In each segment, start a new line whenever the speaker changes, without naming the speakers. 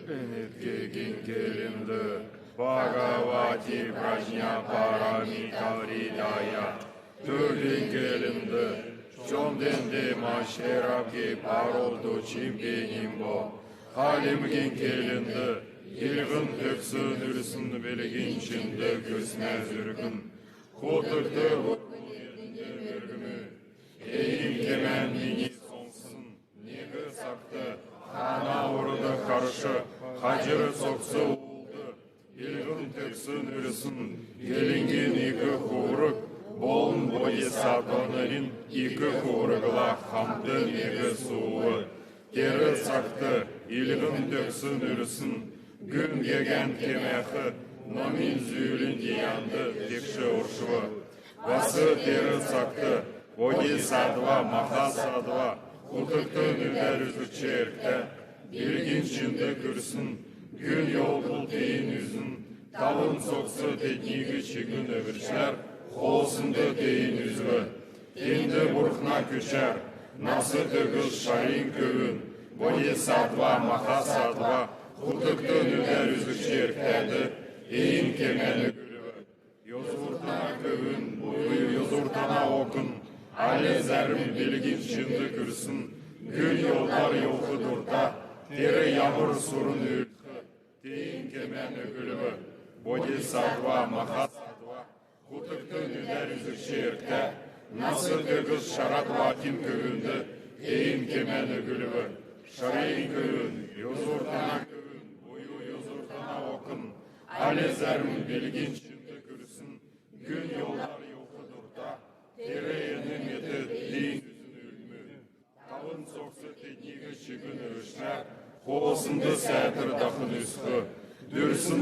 Enetke ginkelimdu, Bhagavati Prajna Paramitaridaya, Turdinkelimdu, Chomdende Masherabki Paroldu Chimpinimbo, Halim ginkelimdu, Ilgın töksün ürsün belgin çinde gösmez ürgün, Koturdu vurgun yerinde ürgümü, Eğim kemen mini sonsun, Negi saktı, Hana uğrudu karşı, Hacırı soksu oldu, Ilgın töksün ürsün, Gelingin iki kuvruk, Bolun bodhisattvaların iki kuvrugla hamdı negi suğu, Geri saktı, ilgın töksün ürsün, Gün gegen kemehi, nomin zülün diyandı tekşi urşuvu. Vası teri saktı, bodhisattva, mahasattva, hutuktu nüler üzükçe erkte, bilgin çinde kürsün, gün yol bul deyin yüzün, tavın soksu tekniği çıgın öbürçler, holsunda deyin yüzü. Kendi burkna küçer, nası tıgıl şarin kövün, bodhisattva, mahasattva, Hutuktu nüler üzükçe erkedi, eğin kemeni gülüvü. Yozurtana kövün, buyu yozurtana okun, Ali zermin bilgin şimdi kürsün, Gül yollar yolku durta, Teri yağmur surun ülkü, Deyin kemeni gülüvü. Bodhisattva, mahasattva, Hutuktu nüler üzükçe erkte, Nasıl tıgız şarat vakin kövündü, Eğin kemeni gülüvü. Şarayin kövün, yozurtana okun, Ali zermin bilgin şimdi kürsün, Gün yollar yokudur da, Tereyeni medet deyin yüzün ülmü. Tavın soksu tekniği çıgın övüşler, Hoğusunda sәтір dağın üskü, Dürsün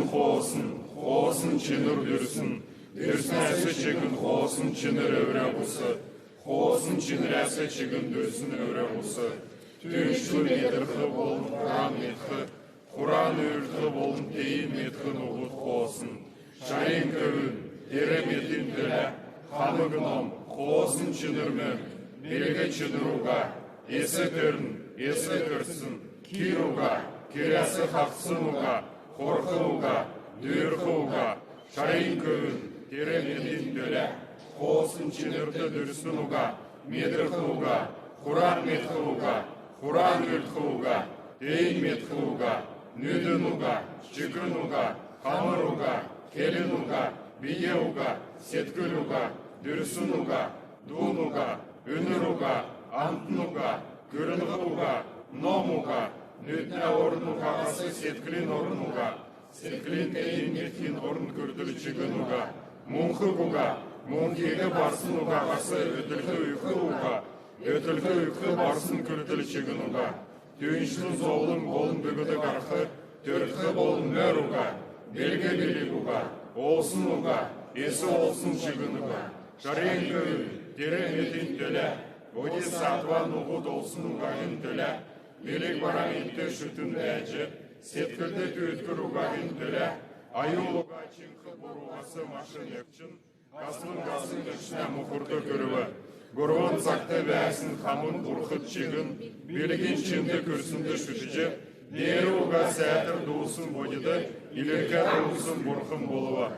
hoğusun çınır dürsün, Dürsün əsi çıgın hoğusun çınır övre busu, Hoğusun çınır əsi çıgın dürsün övre busu. Tünçlü medirxi bolun Kur'an metxi, Kur'an ürtü bolun deyin metxin uğut hoğusun. Şayin kövün, deremetin dile, Hanıgınom, hoğusun çınırmı, Belge çınıruga, Esi törsün, Kiruga, Kiresi haqsınuga, Korkuuga, Dürkuuga, Şayin kövün, deremetin dile, Hoğusun çınırtı dürsünuga, Medirxuga, Kur'an metxuga, Kur'an ültxuga, deyin metxuga, Nüdünuga, çıkınuga, hamıruga, kelinuga, biyeuga, setkuluga, dürsünuga, dunuga, ünüruga, antnuga, kırınğuga, nomuga, nüdne ornuga, ası setklin ornuga, setklin deyin metkin orn kürdül çıkınuga, munxuguga, munkegi barsınuga, ası ötülgü uykuuga, Ötülgü üykü barsın kürdül çıgınuga, Tüynçlü zolun bolun bügüdü qarxı, Törtkü bolun möruga, Belge biliguga, Olsunuga, Esi olsun çıgınuga, Şarayın köyü, Deremetin töle, Bodhisattva nuğut olsunuga töle, Belik baramette şütün dәjі, Setkildi tüytküruga töle, Ayuluga çinkı burugası maşın ekçin, Gasın dükşіне muhurdu körüvü, Gurvun saktı vəsin xamın burxıt çıgın, Bilgin çinde kürsünde şütücü, Deri uga sәтір doğusun bodide, İlirke doğusun burxın boluva.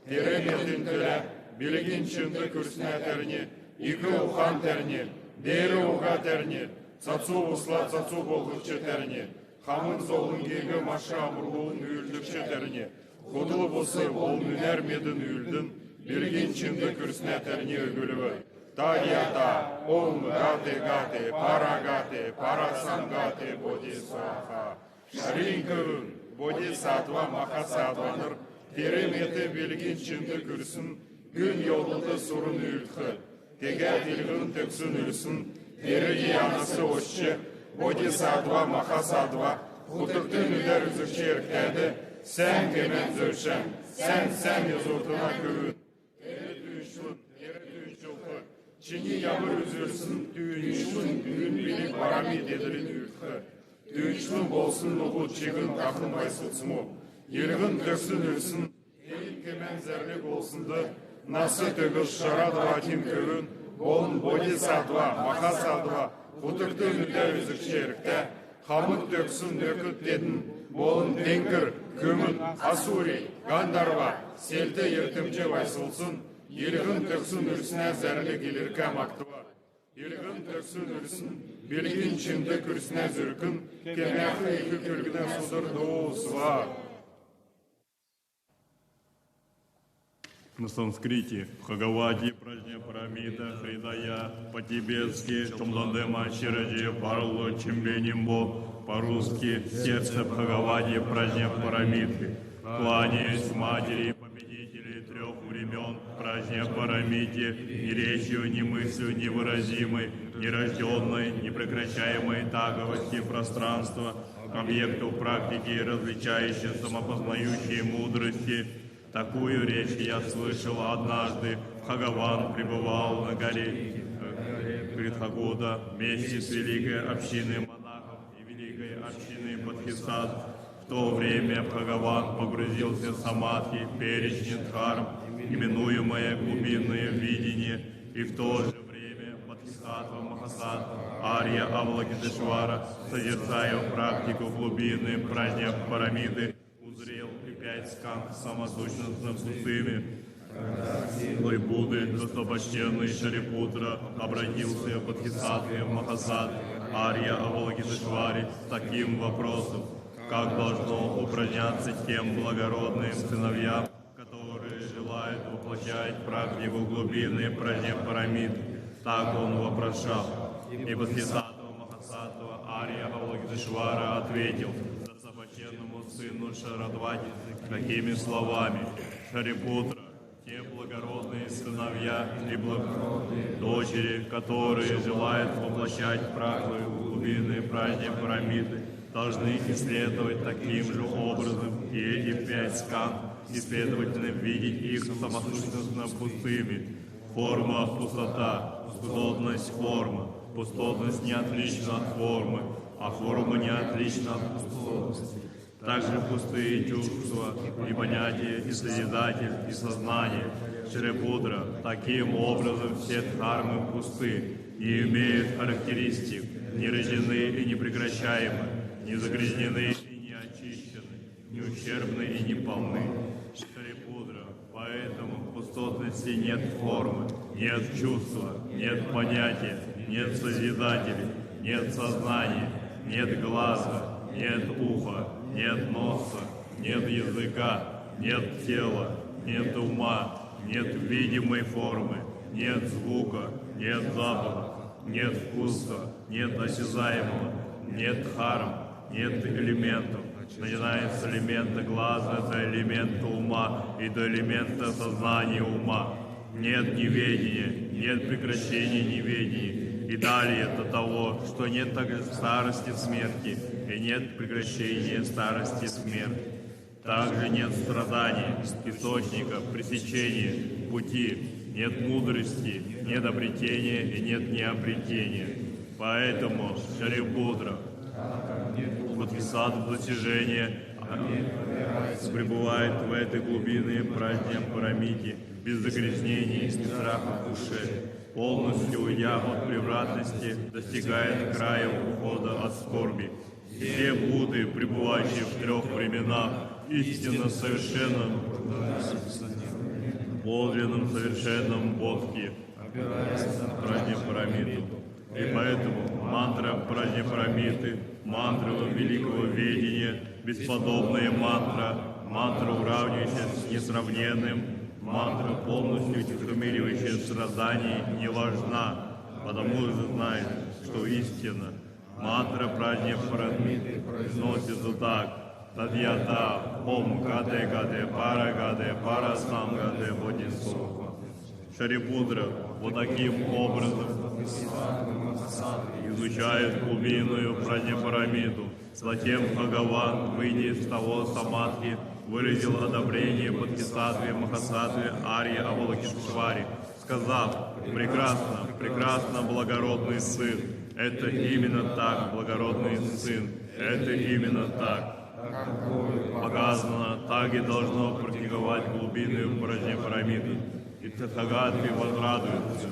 Dere metin töle, Bilgin çinde kürsüne terni, İki uxan terni, Deri uga terni, Tsatsu usla tsatsu bolğıkçı terni, Xamın zolun gegi maşı amurluğun üyüldükçe terni, Kudulu buсы bol müner medin üyüldün, Bilgin çinde kürsüne terni ögülüvü. Tagyata, Om Gate Gate, Paragate, Parasangate, Bodhisattva. Şarin kövün, Bodhisattva, Mahasattvanır, Teremeti bilgin çinde kürsün, Gün yolunda sorun ülkü, Teget ilgin töksün ülsün, Deri yanası oşçı, Bodhisattva, Mahasattva, Hutuktu nüder üzükçe erkedi, Sen kemen zörşen, sen yazurtuna kövün, Çini yağmur üzülsün, Tüynçlün gün bilik barami dedirin ülkü. Tüynçlün bolsun nuğut çıgın kakınmay sutsmu. Yılgın töksün ülsün, Eğin kemen zerlik olsundu. Nası tögüz şarad vakin kövün, Bolun bodhisattva, mahasattva, Hutuktu nüder üzükçe erkte, Хамыт төксін өкіттедін, болын теңкір, көмін, асури, гандарва, селті ертімже байсылсын, елігін төксін үрсіне зәрлі келер кәм актыва. Елігін төксін үрсін, белгін чынды күрсіне зүркін, кемәқі екі көлгіне судыр доусыва.
На санскрите, в Бхагаваде, Пражня Парамита, Хридая, по-тибетски, Чумдандема, Чираджи, Парло, Чимбенимбо, по-русски, сердце Бхагаваде, Пражня Парамиты. Кланяюсь матери, победителей трех времен, Пражня Парамите, ни речью, ни мыслью невыразимой, нерожденной, непрекращаемой таговости пространства, объектов практики, различающей самопознающей мудрости. Такую речь я слышал однажды. Бхагаван пребывал на горе Критхагода вместе с великой общиной монахов и великой общиной бодхисаттв. В то время Бхагаван погрузился в самадхи, перечень дхарм, именуемое глубинное видение, и в то же время бодхисаттва Махасаттва Арья Авалокитешвара, созерцая практику глубины Пражня Парамиты, узрел и 5 сканг самосущностно пустыми. Мой Будды, достопочтенный Шарипутра, обратился к Бодхисаттве Махасаттве Арья Авалокитешваре с таким вопросом: как должно упражняться тем благородным сыновьям, которые желают воплощать практику глубины Пражня Парамиты? Так он вопрошал. И Бодхисаттва Махасаттва Арья Авалокитешвара ответил достопочтенному сыну Шарадвати такими словами: Шарипутра, те благородные сыновья и благородные дочери, которые желают воплощать практику глубины Пражня Парамиты, должны исследовать таким же образом и эти 5 сканг, и, следовательно, видеть их самосущностно пустыми. Форма – пустота, пустотность – форма. Пустотность не отлична от формы, а форма не отлична от пустотности. Также пустые чувства и понятия, и созидатель, и сознание. Шарипутра, таким образом все дхармы пусты, не имеют характеристик, не рождены и не прекращаемы, не загрязнены и не очищены, не ущербны и не полны. Шарипутра, поэтому в пустотности нет формы, нет чувства, нет понятия, нет созидателей, нет сознания, нет глаза, нет уха, нет носа, нет языка, нет тела, нет ума, нет видимой формы, нет звука, нет запаха, нет вкуса, нет осязаемого, нет дхарм, нет элементов, начиная с элемента глаза до элемента ума и до элемента сознания ума. Нет неведения, нет прекращения неведения. И далее до того, что нет также старости смерти, и нет прекращения старости смерти. Также нет страдания, источника, пресечения, пути, нет мудрости, нет обретения и нет необретения. Поэтому Шарипутра, Бодхисаттва достижения, пребывает в этой глубине Пражня Парамити, без загрязнений и страха в душе, полностью уйдя от превратности, достигает края ухода от скорби. Все Будды, пребывающие в 3 временах, истинно совершенном, подлинном совершенном Бодхи, Пражня Парамиту. И поэтому мантра Пражня Парамиты, мантра великого ведения, бесподобная мантра, мантра, уравнивающая с несравненным, мантра, полностью утихомиривающая страдания, не важна, потому что знает, что истина. Мантра Пражня Парамиты произносится так: Тадьята Ом Гаде Гаде Пара Гаде Парасам Гаде Бодхисаттва. Шарипутра вот таким образом изучает глубинную Пражня Парамиту. Затем Бхагаван, выйдя из того самадхи, выразил одобрение Бодхисаттве Махасаттве Арья Авалокитешваре, сказав: прекрасно, прекрасно, благородный сын. Это именно так, благородный сын. Это именно так. Показано, так и должно практиковать глубинную Пражня Парамиту. И Татхагатхи возрадуются.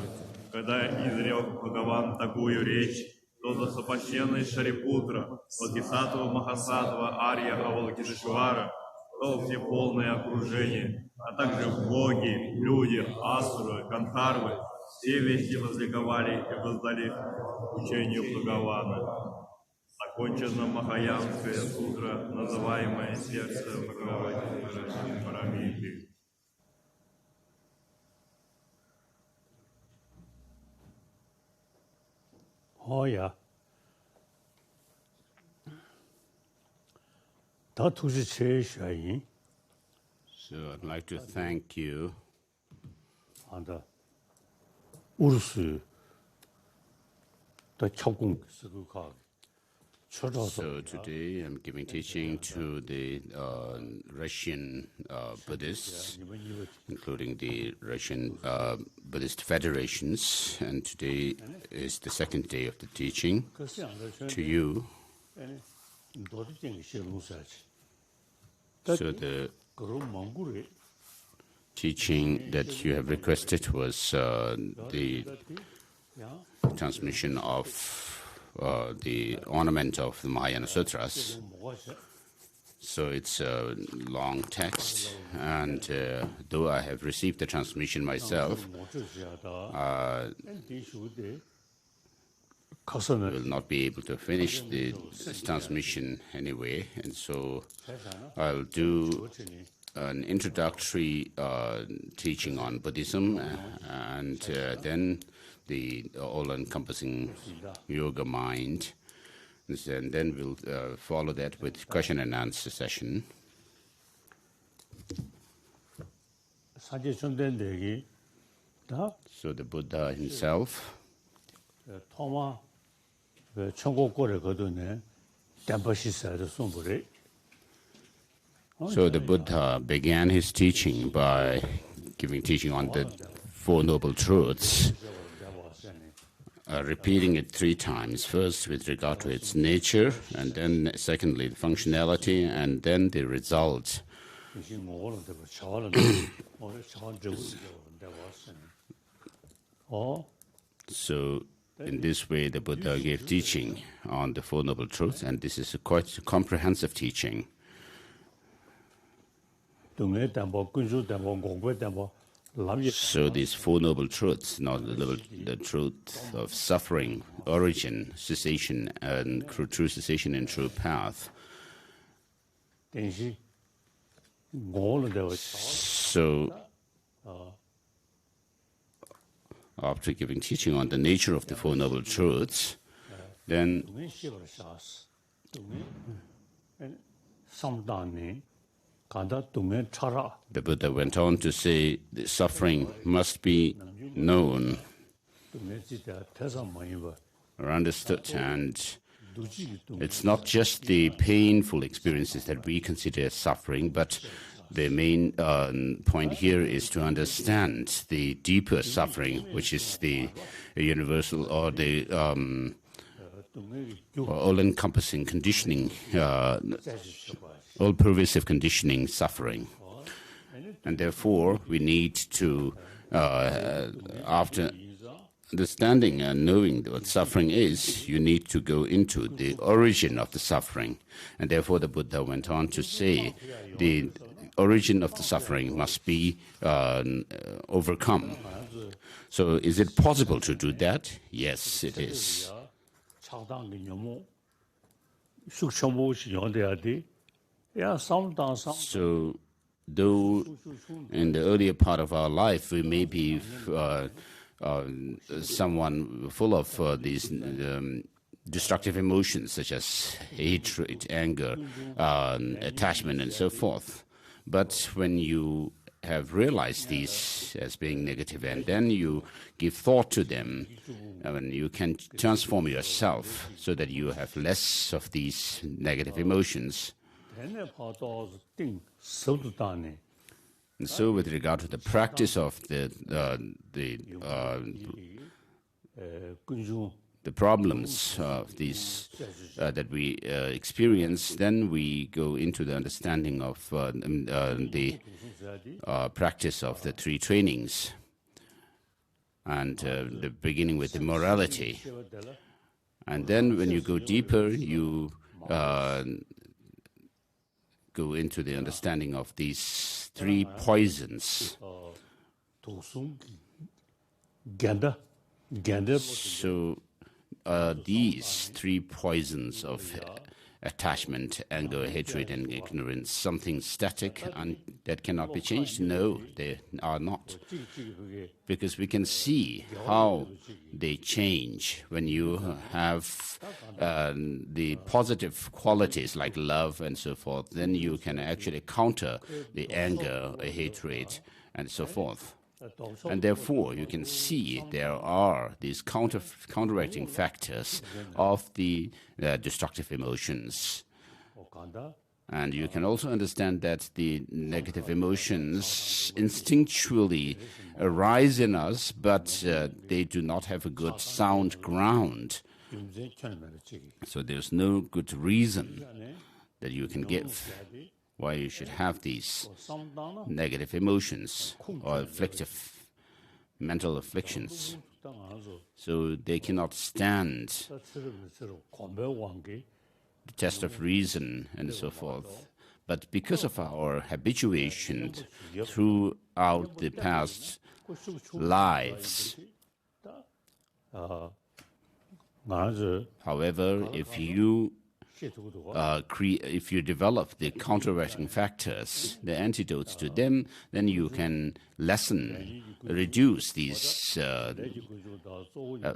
Когда изрек Бхагаван такую речь, до достопочтенный Шарипутра, Бодхисаттва Махасаттва Арья Авалокитешвара, то все полное окружение, а также боги, люди, асуры, гандхарвы, все вести возликовали и воздали учению Бхагавана. Закончена Махаянская сутра, называемая сердце Бхагавати Парамиты.
Oh yeah. So
I'd like to thank you. So today I'm giving teaching to the Russian Buddhists, including the Russian Buddhist federations, and today is the second day of the teaching to you. So the teaching that you have requested was the transmission of the ornament of the Mahayana Sutras. So it's a long text, and though I have received the transmission myself, I will not be able to finish this transmission anyway, and so I'll do an introductory teaching on Buddhism, and then the all-encompassing yoga mind, and then we'll follow that with question and answer session. So the Buddha himself, so the Buddha began his teaching by giving teaching on the Four Noble Truths, repeating it 3 times, first with regard to its nature, and then secondly the functionality, and then the result. So in this way the Buddha gave teaching on the Four Noble Truths, and this is a quite comprehensive teaching. So these Four Noble Truths, the truth of suffering, origin, cessation, and true cessation and true path. So after giving teaching on the nature of the Four Noble Truths, then the Buddha went on to say the suffering must be known or understood, and it's not just the painful experiences that we consider as suffering, but the main point here is to understand the deeper suffering, which is the universal or the all-encompassing conditioning, all-pervasive conditioning suffering. And therefore, we need to, after understanding and knowing what suffering is, you need to go into the origin of the suffering. And therefore, the Buddha went on to say the origin of the suffering must be overcome. So is it possible to do that? Yes, it is. So, though in the earlier part of our life we may be someone full of these destructive emotions such as hatred, anger, attachment, and so forth, but when you have realized these as being negative, and then you give thought to them, and you can transform yourself so that you have less of these negative emotions. And so with regard to the practice of the problems of these that we experience, then we go into the understanding of the practice of the 3 trainings, and the beginning with the morality. And then when you go deeper, you go into the understanding of these three poisons. So these three poisons of attachment, anger, hatred, and ignorance, something static and that cannot be changed? No, they are not. Because we can see how they change when you have the positive qualities like love and so forth. Then you can actually counter the anger, hatred, and so forth. And therefore, you can see there are these counteracting factors of the destructive emotions. And you can also understand that the negative emotions instinctually arise in us, but they do not have a good sound ground. So there's no good reason that you can give why you should have these negative emotions or afflictive mental afflictions. So they cannot stand the test of reason and so forth. But because of our habituation throughout the past lives, however, if you develop the counteracting factors, the antidotes to them, then you can reduce these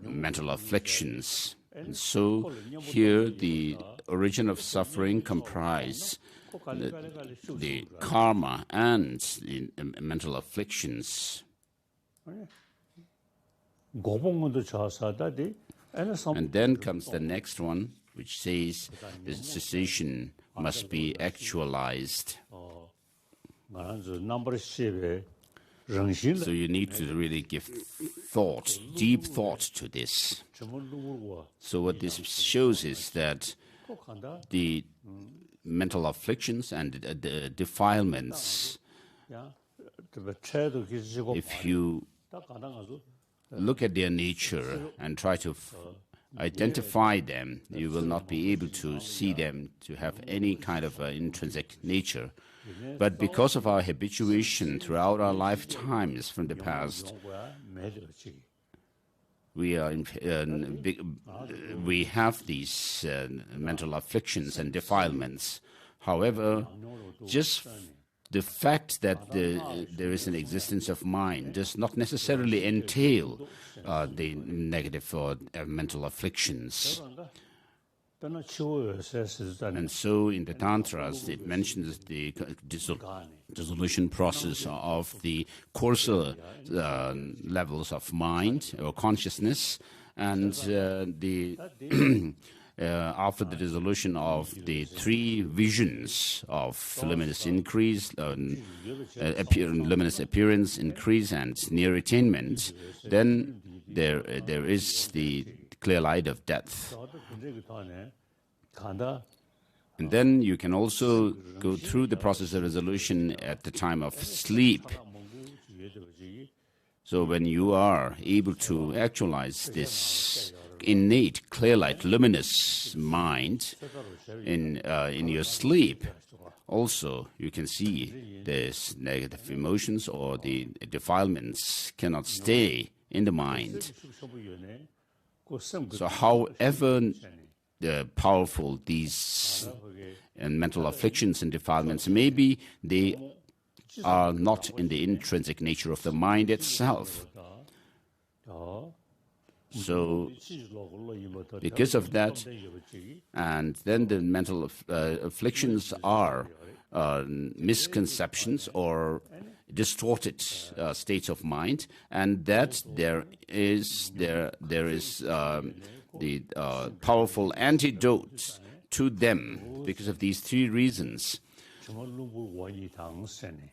mental afflictions. And so here the origin of suffering comprise the karma and the mental afflictions. And then comes the next one, which says the cessation must be actualized. So you need to really give thought, deep thought to this. So what this shows is that the mental afflictions and the defilements, if you look at their nature and try to identify them, you will not be able to see them to have any kind of intrinsic nature. But because of our habituation throughout our lifetimes from the past, we have these mental afflictions and defilements. However, just the fact that there is an existence of mind does not necessarily entail the negative or mental afflictions. And so in the Tantras, it mentions the dissolution process of the coarser levels of mind or consciousness, and after the dissolution of the three visions of luminous increase, luminous appearance, increase, and near attainment, then there is the clear light of death. And then you can also go through the process of resolution at the time of sleep. So when you are able to actualize this innate, clear light, luminous mind in your sleep, also you can see these negative emotions or the defilements cannot stay in the mind. So however powerful these mental afflictions and defilements may be, they are not in the intrinsic nature of the mind itself. So because of that, and then the mental afflictions are misconceptions or distorted states of mind, and that there is the powerful antidote to them. Because of these three reasons,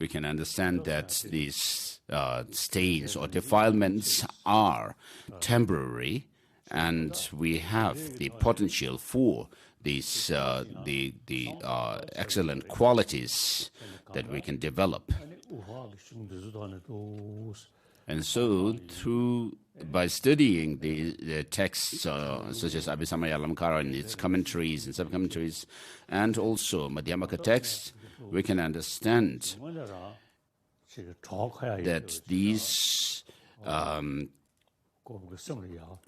we can understand that these stains or defilements are temporary, and we have the potential for these the excellent qualities that we can develop. And so by studying the texts such as Abhisamaya Alamkara and its commentaries and sub-commentaries, and also Madhyamaka texts, we can understand that these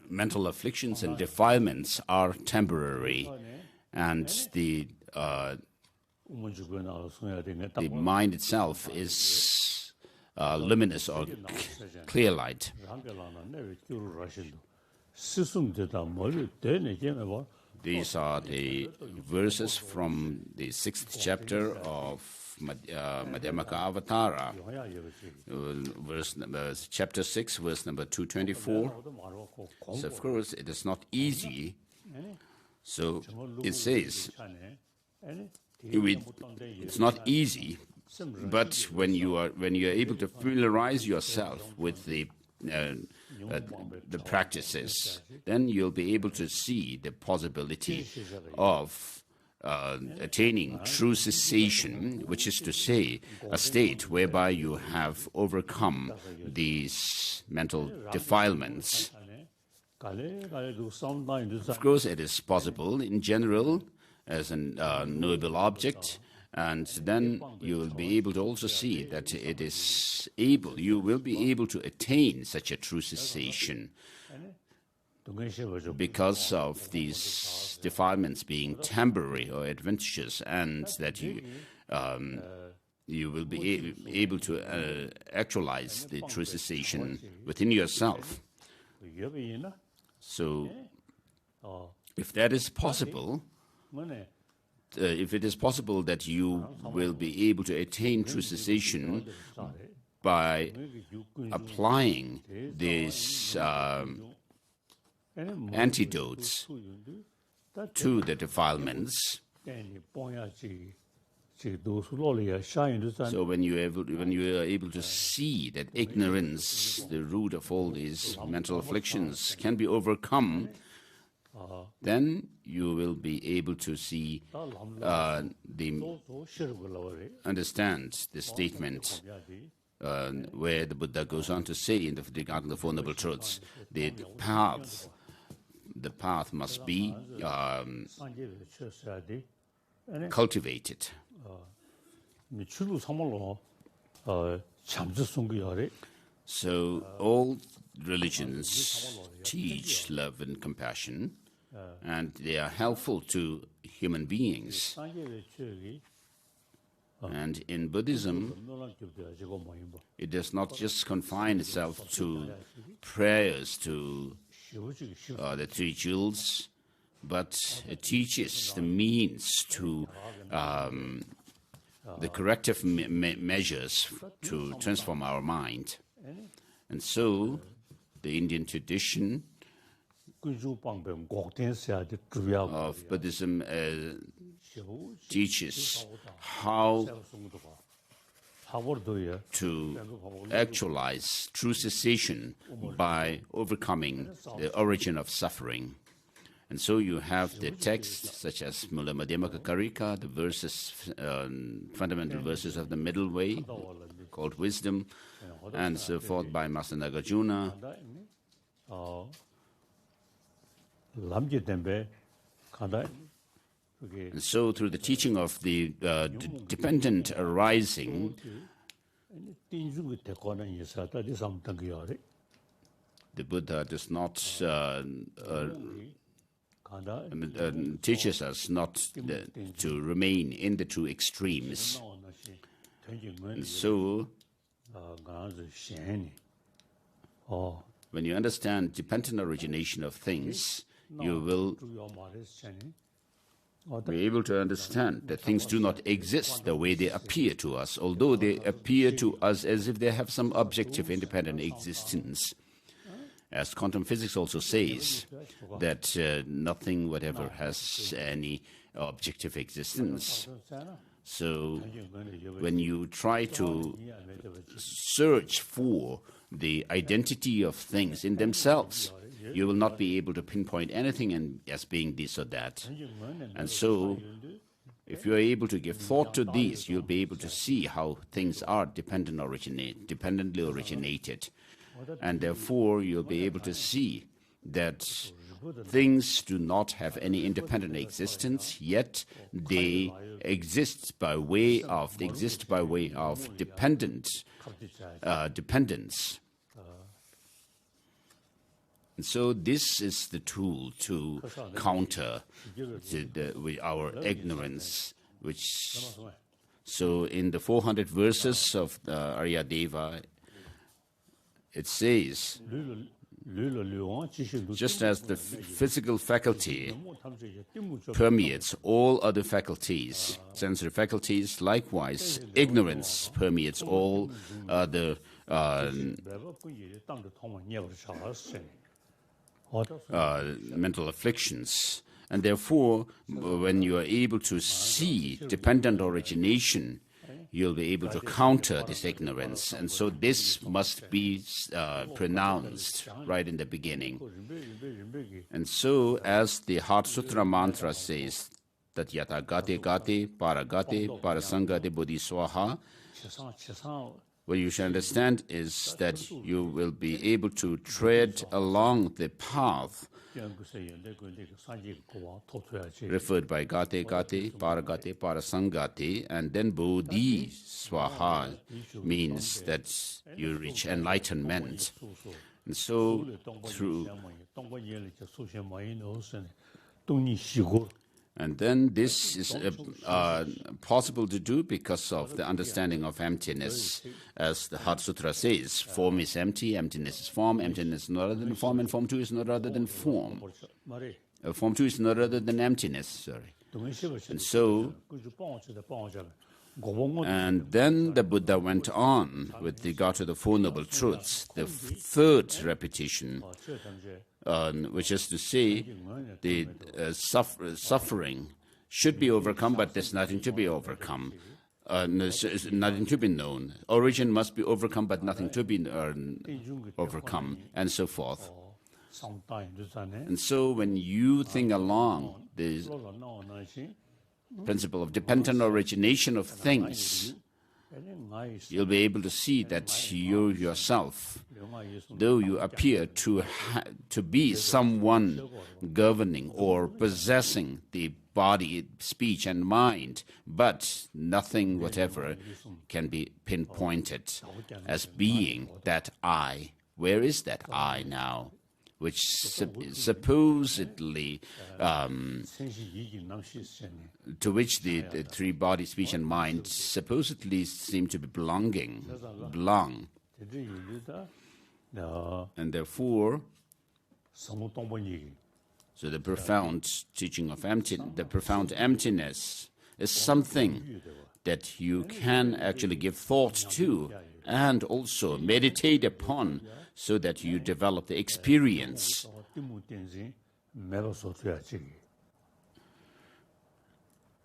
mental afflictions and defilements are temporary, and the mind itself is luminous or clear light. These are the verses from the 6th chapter of Madhyamaka Avatara, chapter 6, verse number 224. So, of course, it is not easy. So, it says, it's not easy, but when you are able to familiarize yourself with the practices, then you'll be able to see the possibility of attaining true cessation, which is to say, a state whereby you have overcome these mental defilements. Of course, it is possible in general as a knowable object, and then you will be able to also see that you will be able to attain such a true cessation because of these defilements being temporary or adventitious, and that you will be able to actualize the true cessation within yourself. So, if that is possible, if it is possible that you will be able to attain true cessation by applying these antidotes to the defilements, so when you are able to see that ignorance, the root of all these mental afflictions, can be overcome, then you will be able to see, understand the statement where the Buddha goes on to say in regarding the Four Noble Truths, the path must be cultivated. So all religions teach love and compassion, and they are helpful to human beings. And in Buddhism, it does not just confine itself to prayers to the three jewels, but it teaches the means to the corrective measures to transform our mind. And so the Indian tradition of Buddhism teaches how to actualize true cessation by overcoming the origin of suffering. And so you have the texts such as Mula Madhyamaka Karika, the verses, fundamental verses of the middle way, called wisdom, and so forth by Master Nagarjuna. And so through the teaching of the dependent arising, the Buddha does not teaches us not to remain in the two extremes. And so, when you understand dependent origination of things, you will be able to understand that things do not exist the way they appear to us, although they appear to us as if they have some objective independent existence. As quantum physics also says, that nothing whatever has any objective existence. So when you try to search for the identity of things in themselves, you will not be able to pinpoint anything as being this or that. And so if you are able to give thought to these, you'll be able to see how things are dependently originated. And therefore, you'll be able to see that things do not have any independent existence, yet they exist by way of dependence. And so this is the tool to counter our ignorance, so in the 400 verses of the Aryadeva, it says, just as the physical faculty permeates all other faculties, sensory faculties, likewise, ignorance permeates all other mental afflictions. And therefore, when you are able to see dependent origination, you'll be able to counter this ignorance. And so this must be pronounced right in the beginning. And so, as the Heart Sutra mantra says, that yata gate gate, paragate, parasangate bodhiswaha, what you should understand is that you will be able to tread along the path referred by gate gate, paragate, parasangate, and then bodhi swaha means that you reach enlightenment. And so through and then this is possible to do because of the understanding of emptiness. As the Heart Sutra says, form is empty, emptiness is form, emptiness is no other than form, and form 2 is no other than form. Form 2 is no other than emptiness, sorry. And so, and then the Buddha went on with regard to the Four Noble Truths, the third repetition, which is to say, the suffering should be overcome, but there's nothing to be overcome. Nothing to be known. Origin must be overcome, but nothing to be overcome, and so forth. And so when you think along the principle of dependent origination of things, you'll be able to see that you yourself, though you appear to be someone governing or possessing the body, speech, and mind, but nothing whatever can be pinpointed as being that I. Where is that I now? Which supposedly, to which the three body, speech, and mind supposedly seem to be belong. And therefore, so the profound teaching of the profound emptiness is something that you can actually give thought to and also meditate upon, so that you develop the experience.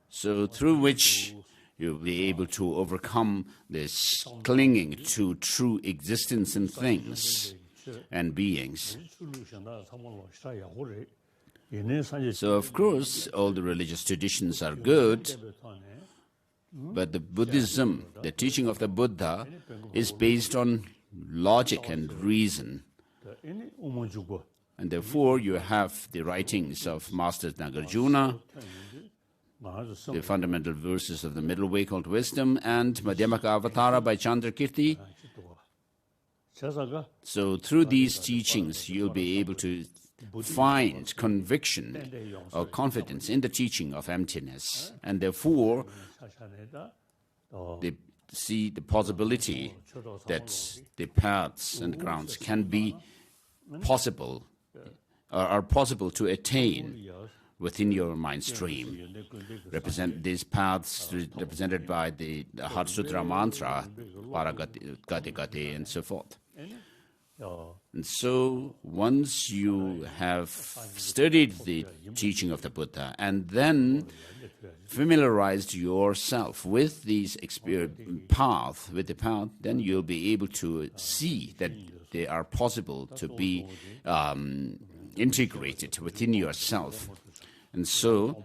So through which you'll be able to overcome this clinging to true existence in things and beings. So of course, all the religious traditions are good, but the Buddhism, the teaching of the Buddha, is based on logic and reason. And therefore, you have the writings of Master Nagarjuna, the fundamental verses of the middle way called wisdom, and Madhyamaka Avatara by Chandrakirti. So through these teachings, you'll be able to find conviction or confidence in the teaching of emptiness. And therefore, they see the possibility that the paths and grounds can be possible, are possible to attain within your mind stream. Represent these paths represented by the Heart Sutra mantra, Paragate Gate, and so forth. And so once you have studied the teaching of the Buddha and then familiarized yourself with these path, then you'll be able to see that they are possible to be integrated within yourself. And so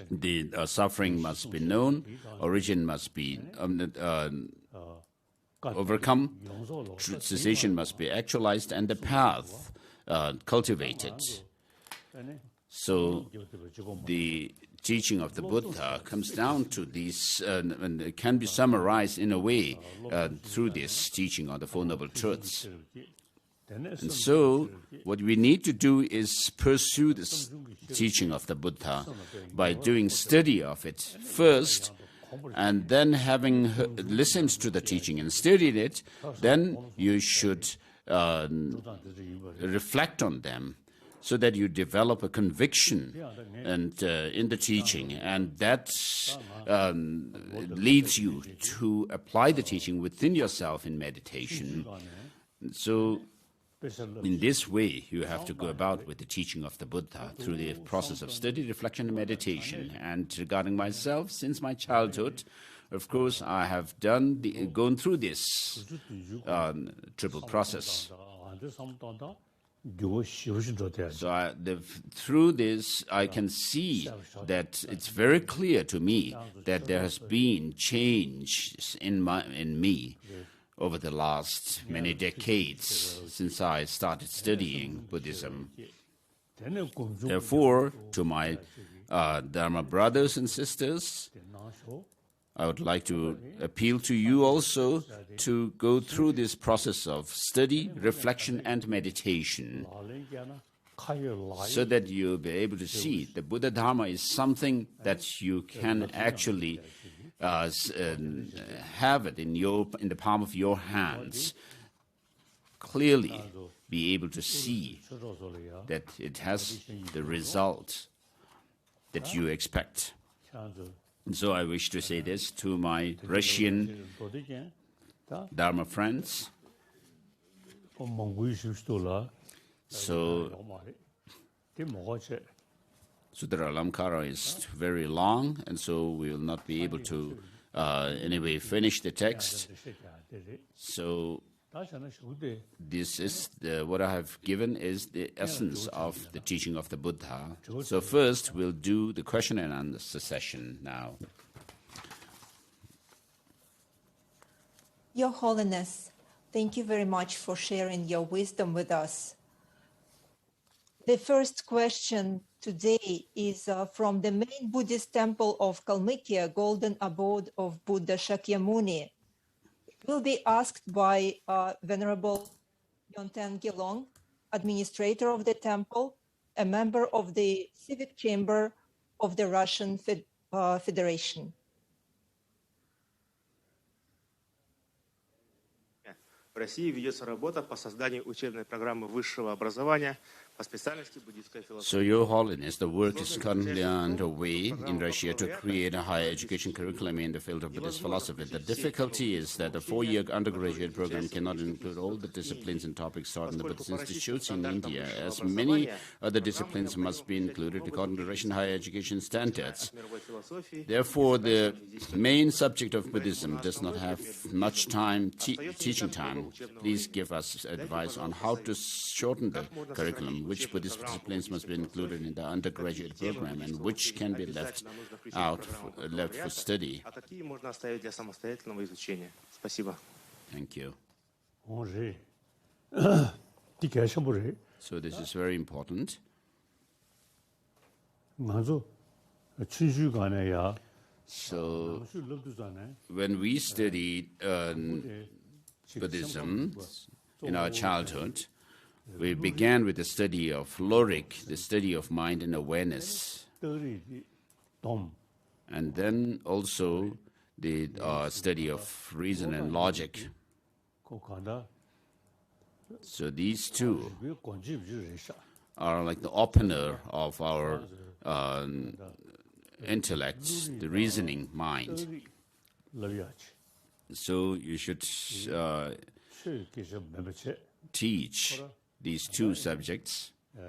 the suffering must be known, origin must be overcome, cessation must be actualized, and the path cultivated. So the teaching of the Buddha comes down to these, and it can be summarized in a way through this teaching on the Four Noble Truths. And so what we need to do is pursue this teaching of the Buddha by doing study of it first, and then having listened to the teaching and studied it, then you should reflect on them so that you develop a conviction and in the teaching, and that leads you to apply the teaching within yourself in meditation. So in this way, you have to go about with the teaching of the Buddha through the process of study, reflection, and meditation. And regarding myself, since my childhood, of course, I have gone through this triple process. So through this, I can see that it's very clear to me that there has been change in me over the last many decades since I started studying Buddhism. Therefore, to my Dharma brothers and sisters, I would like to appeal to you also to go through this process of study, reflection, and meditation, so that you'll be able to see the Buddha Dharma is something that you can actually have it in the palm of your hands, clearly be able to see that it has the result that you expect. And so I wish to say this to my Russian Dharma friends. So Sutra Alamkara is very long, and so we will not be able to anyway finish the text. So this is what I have given is the essence of the teaching of the Buddha. So first we'll do the question and answer session now.
Your Holiness, thank you very much for sharing your wisdom with us. The first question today is from the main Buddhist temple of Kalmykia, Golden Abode of Buddha Shakyamuni. It will be asked by Venerable Yonten Gelong, administrator of the temple, a member of the Civic Chamber of the Russian Federation.
В России ведется работа по созданию учебной программы высшего образования по специальности буддийская философия.
So, Your Holiness, the work is currently underway in Russia to create a higher education curriculum in the field of Buddhist philosophy. The difficulty is that the 4-year undergraduate program cannot include all the disciplines and topics taught in the Buddhist institutes in India, as many other disciplines must be included according to Russian higher education standards. Therefore, the main subject of Buddhism does not have much time, teaching time. Please give us advice on how to shorten the curriculum, which Buddhist disciplines must be included in the undergraduate program, and which can be left for study. Thank you. So this is very important. So when we studied Buddhism in our childhood, we began with the study of logic, the study of mind and awareness, and then also the study of reason and logic. So these two are like the opener of our intellect, the reasoning mind. So you should teach these two subjects. So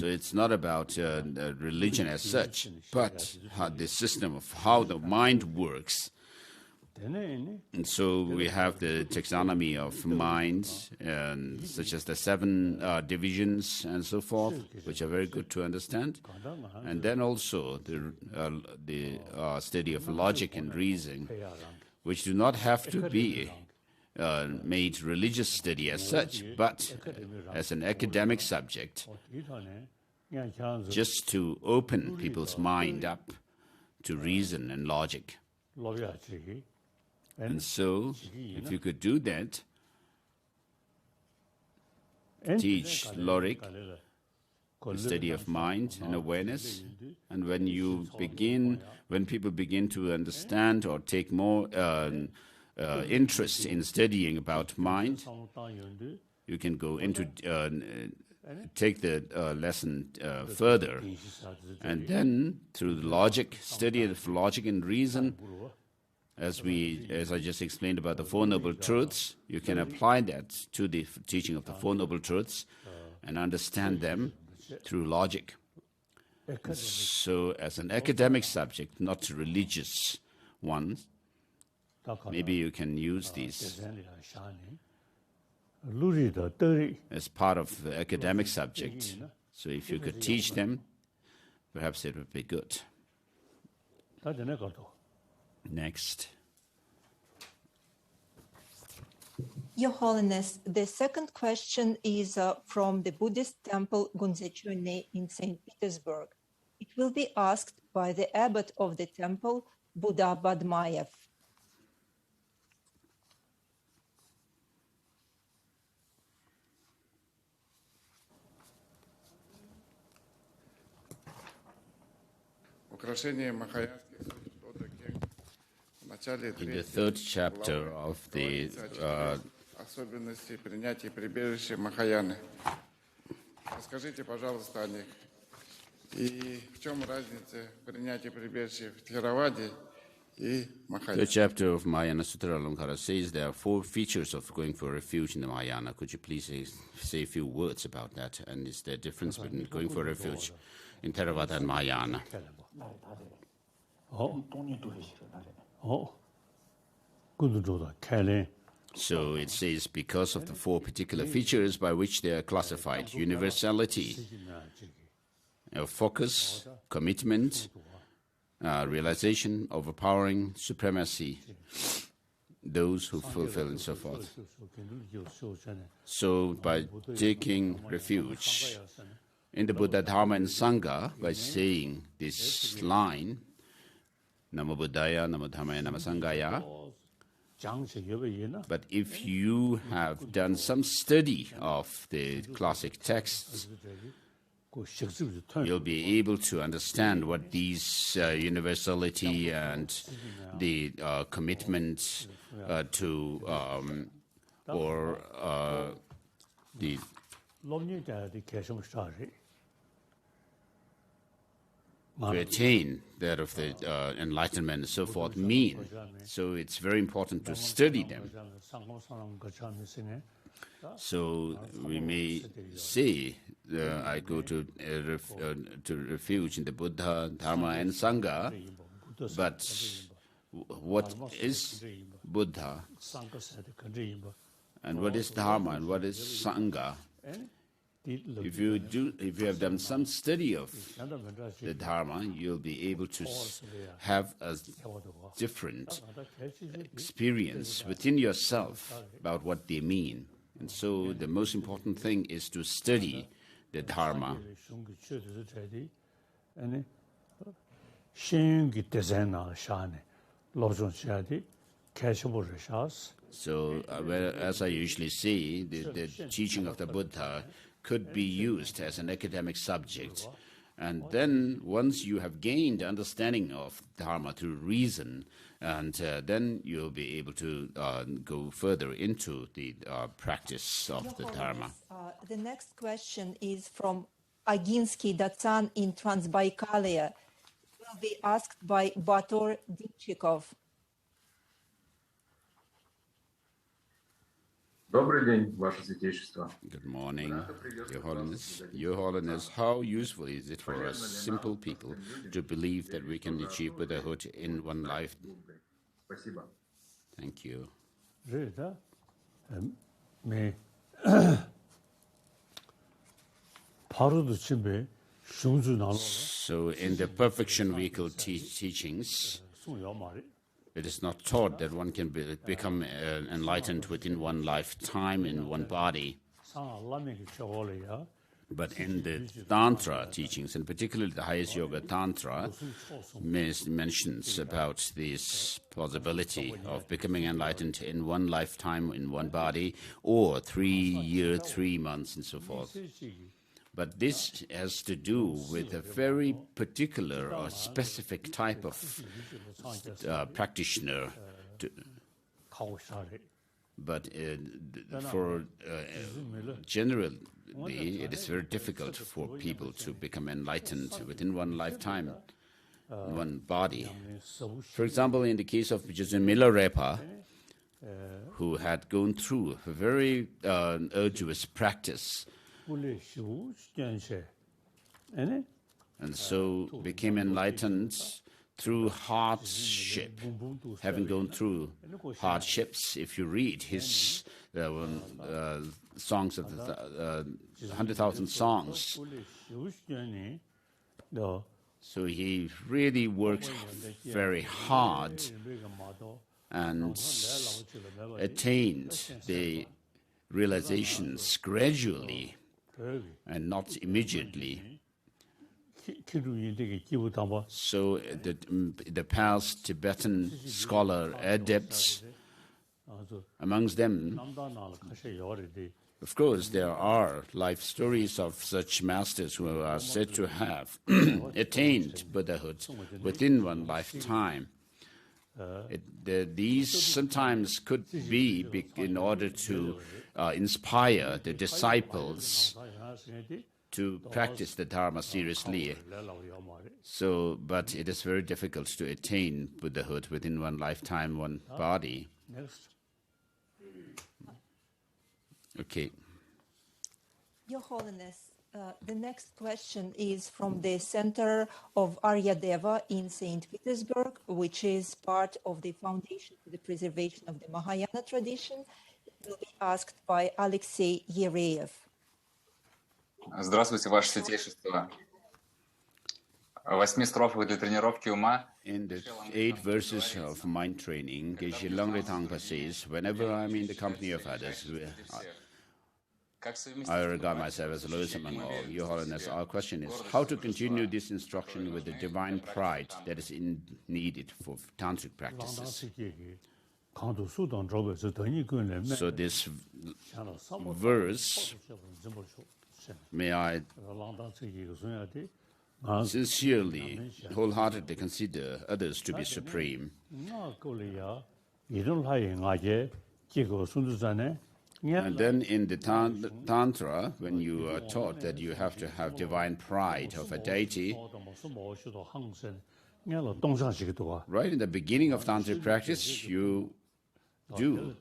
it's not about religion as such, but the system of how the mind works. And so we have the taxonomy of mind, and such as the 7 divisions and so forth, which are very good to understand. And then also the study of logic and reason, which do not have to be made religious study as such, but as an academic subject, just to open people's mind up to reason and logic. And so, if you could do that, teach logic, the study of mind and awareness, and when people begin to understand or take more interest in studying about mind, you can go into take the lesson further, and then through the logic, study of logic and reason, as I just explained about the Four Noble Truths, you can apply that to the teaching of the Four Noble Truths and understand them through logic. So as an academic subject, not religious one, maybe you can use these as part of the academic subject. So if you could teach them, perhaps it would be good. Next.
Your Holiness, the second question is from the Buddhist temple Gunzechune in St. Petersburg. It will be asked by the abbot of the temple, Buddha Badmayev.
In the 3rd chapter of the
особенности принятия прибежища Махаяны. Расскажите, пожалуйста, о них. И в чем разница принятия прибежища в Theravada и Махаяне?
The chapter of Mahayana Sutra Alomkara says there are 4 features of going for refuge in the Mahayana. Could you please say a few words about that? And is there a difference between going for refuge in Theravada and Mahayana? So it says because of the 4 particular features by which they are classified: universality, focus, commitment, realization, overpowering, supremacy, those who fulfill and so forth. So by taking refuge in the Buddha, Dharma and Sangha, by saying this line, Namo Buddhaya, Namo Dhammaya, Namo Sanghaya. But if you have done some study of the classic texts, you'll be able to understand what these universality and the commitment to attain that of the enlightenment and so forth mean. So it's very important to study them. So we may say, I go to refuge in the Buddha, Dharma and Sangha, but what is Buddha? And what is Dharma? And what is Sangha? If you have done some study of the Dharma, you'll be able to have a different experience within yourself about what they mean. And so the most important thing is to study the Dharma. So as I usually say, the teaching of the Buddha could be used as an academic subject. And then once you have gained understanding of Dharma through reason, and then you'll be able to go further into the practice of the Dharma.
The next question is from Aginsky Datsan in Transbaikalia. It will be asked by Bator Dimchikov.
Good morning, Your Holiness. Your Holiness, how useful is it for us simple people to believe that we can achieve Buddhahood in one life? Thank you.
그래서 매 바로도 집에 슝주 나눠
So in the Perfection Vehicle teachings,
송요 말이
it is not taught that one can become enlightened within one lifetime in one body.
상알라메기 저걸이야.
But in the Tantra teachings, and particularly the highest yoga Tantra, mentions about this possibility of becoming enlightened in one lifetime, in one body, or 3 years, 3 months, and so forth. But this has to do with a very particular or specific type of practitioner. But for generally, it is very difficult for people to become enlightened within one lifetime, one body. For example, in the case of Milarepa, who had gone through a very arduous practice, and so became enlightened through hardship, having gone through hardships. If you read his songs of the 100,000 songs, so he really worked very hard and attained the realizations gradually and not immediately. So the past Tibetan scholar adepts, amongst them, of course, there are life stories of such masters who are said to have attained Buddhahood within one lifetime. These sometimes could be in order to inspire the disciples to practice the Dharma seriously. So, but it is very difficult to attain Buddhahood within one lifetime, one body. Okay.
Your Holiness, the next question is from the Center of Aryadeva in St. Petersburg, which is part of the Foundation for the Preservation of the Mahayana tradition. It will be asked by Alexei Yereev.
Здравствуйте, Ваше Святейшество. 8 для тренировки ума.
In the 8 verses of mind training, Geshe Langre Tangpa says, whenever I'm in the company of others, I regard myself as the lowest among all. Your Holiness, our question is how to continue this instruction with the divine pride that is needed for tantric practices. So this verse, may I sincerely, wholeheartedly consider others to be supreme. And then in the Tantra, when you are taught that you have to have divine pride of a deity, right in the beginning of Tantric practice, you do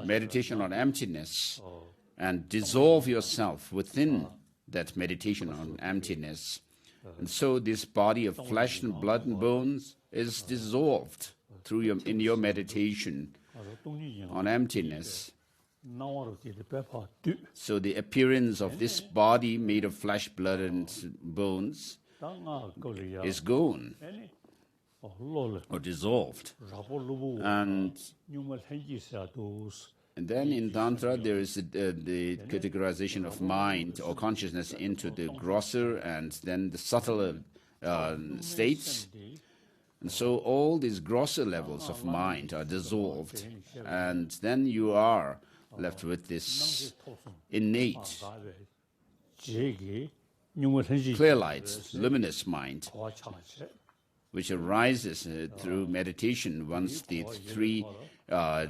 meditation on emptiness and dissolve yourself within that meditation on emptiness. And so this body of flesh and blood and bones is dissolved in your meditation on emptiness. So the appearance of this body made of flesh, blood, and bones is gone or dissolved. And then in Tantra, there is the categorization of mind or consciousness into the grosser and then the subtler states. And so all these grosser levels of mind are dissolved, and then you are left with this innate, clear light, luminous mind, which arises through meditation once the 3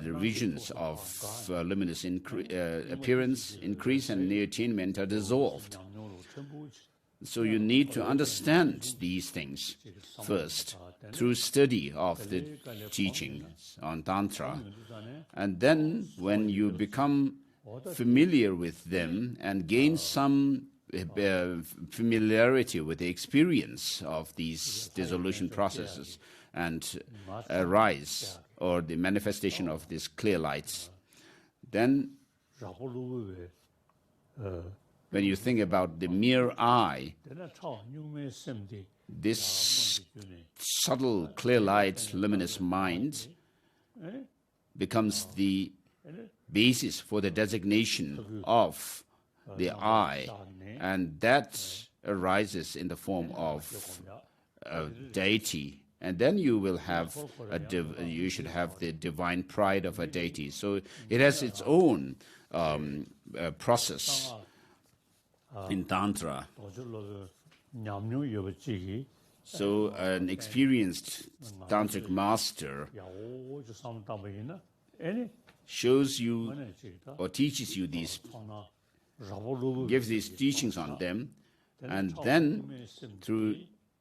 regions of luminous appearance, increase, and near attainment are dissolved. So you need to understand these things first through study of the teachings on Tantra. And then when you become familiar with them and gain some familiarity with the experience of these dissolution processes and arise or the manifestation of this clear light, then when you think about the mere eye, this subtle, clear light, luminous mind becomes the basis for the designation of the I, and that arises in the form of a deity. And then you will have you should have the divine pride of a deity. So it has its own process in Tantra. So an experienced Tantric master shows you or teaches you these, gives these teachings on them, and then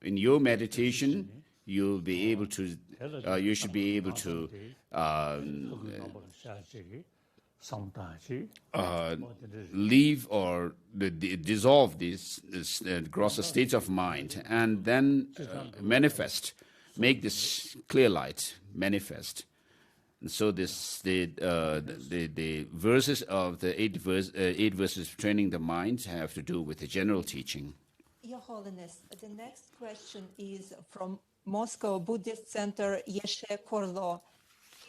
in your meditation you'll be able to you should be able to leave or dissolve these grosser states of mind, and then make this clear light manifest. And so the verses of the eight verses of training the mind have to do with the general teaching.
Your Holiness, the next question is from Moscow Buddhist Center Yeshe Korlo.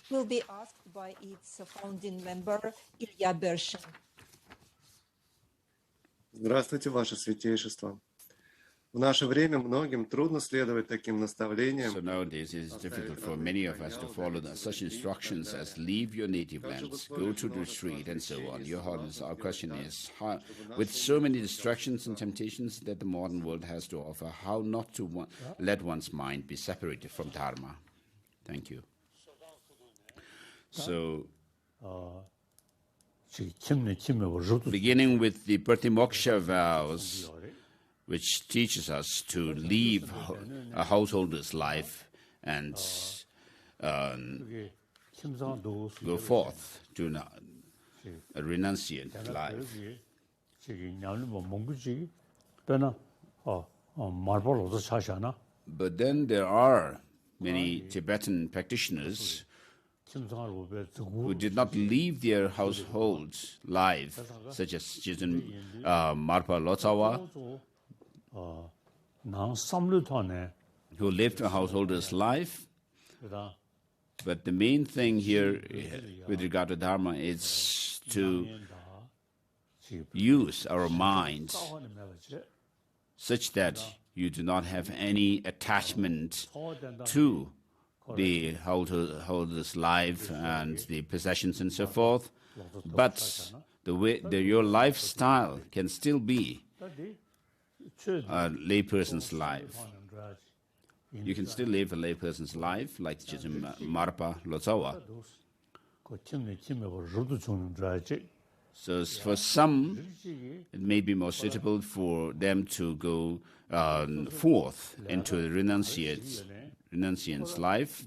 It will be asked by its founding member Ilya Bershin.
Здравствуйте, Ваше Святейшество. В наше время многим трудно следовать таким наставлениям.
So nowadays it is difficult for many of us to follow such instructions as leave your native lands, go to the retreat, and so on. Your Holiness, our question is, with so many distractions and temptations that the modern world has to offer, how not to let one's mind be separated from Dharma? Thank you. So, beginning with the Pratimoksha vows, which teaches us to leave a householder's life and go forth to a renunciant life. But then there are many Tibetan practitioners who did not leave their household life, such as Jizun Marpa Lotsawa, who lived a householder's life. But the main thing here with regard to Dharma is to use our mind such that you do not have any attachment to the householder's life and the possessions and so forth, but your lifestyle can still be a layperson's life. You can still live a layperson's life, like Marpa Lotsawa. So for some, it may be more suitable for them to go forth into the renunciant's life,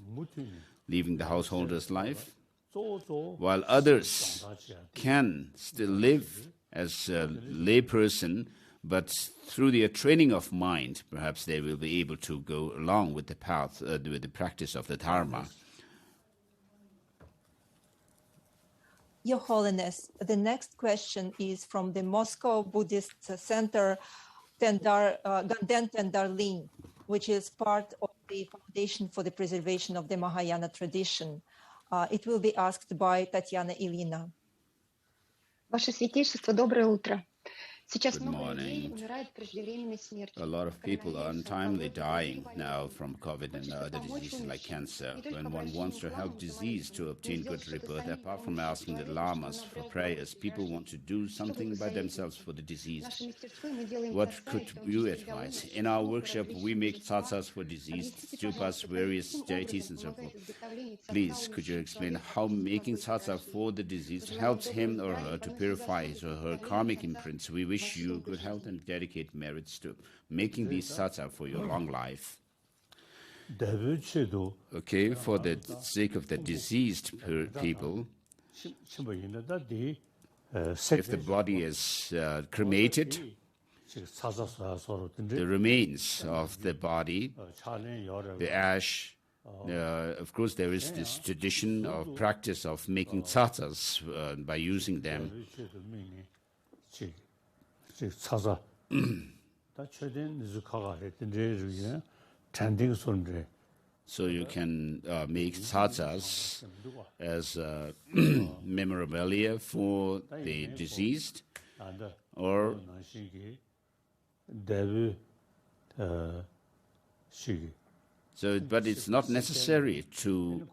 leaving the householder's life, while others can still live as a layperson, but through their training of mind, perhaps they will be able to go along with the path, with the practice of the Dharma.
Your Holiness, the next question is from the Moscow Buddhist Center, Ganden Tendarlin, which is part of the Foundation for the Preservation of the Mahayana Tradition. It will be asked by Tatiana Ilina.
Ваше Святейшество, доброе утро.
Good morning. A lot of people are untimely dying now from COVID and other diseases like cancer. When one wants to help disease to obtain good rebirth, apart from asking the lamas for prayers, people want to do something by themselves for the diseased. What could you advise? In our workshop, we make tsatsas for diseased, stupas, various deities, and so forth. Please, could you explain how making tsatsa for the diseased helps him or her to purify his or her karmic imprints? We wish you good health and dedicate merits to making these satsa for your long life. Okay, for the sake of the diseased people, if the body is cremated, the remains of the body, the ash Of course, there is this tradition of practice of making tatas by using them. So you can make tatas as memorabilia for the deceased, or so, but it's not necessary to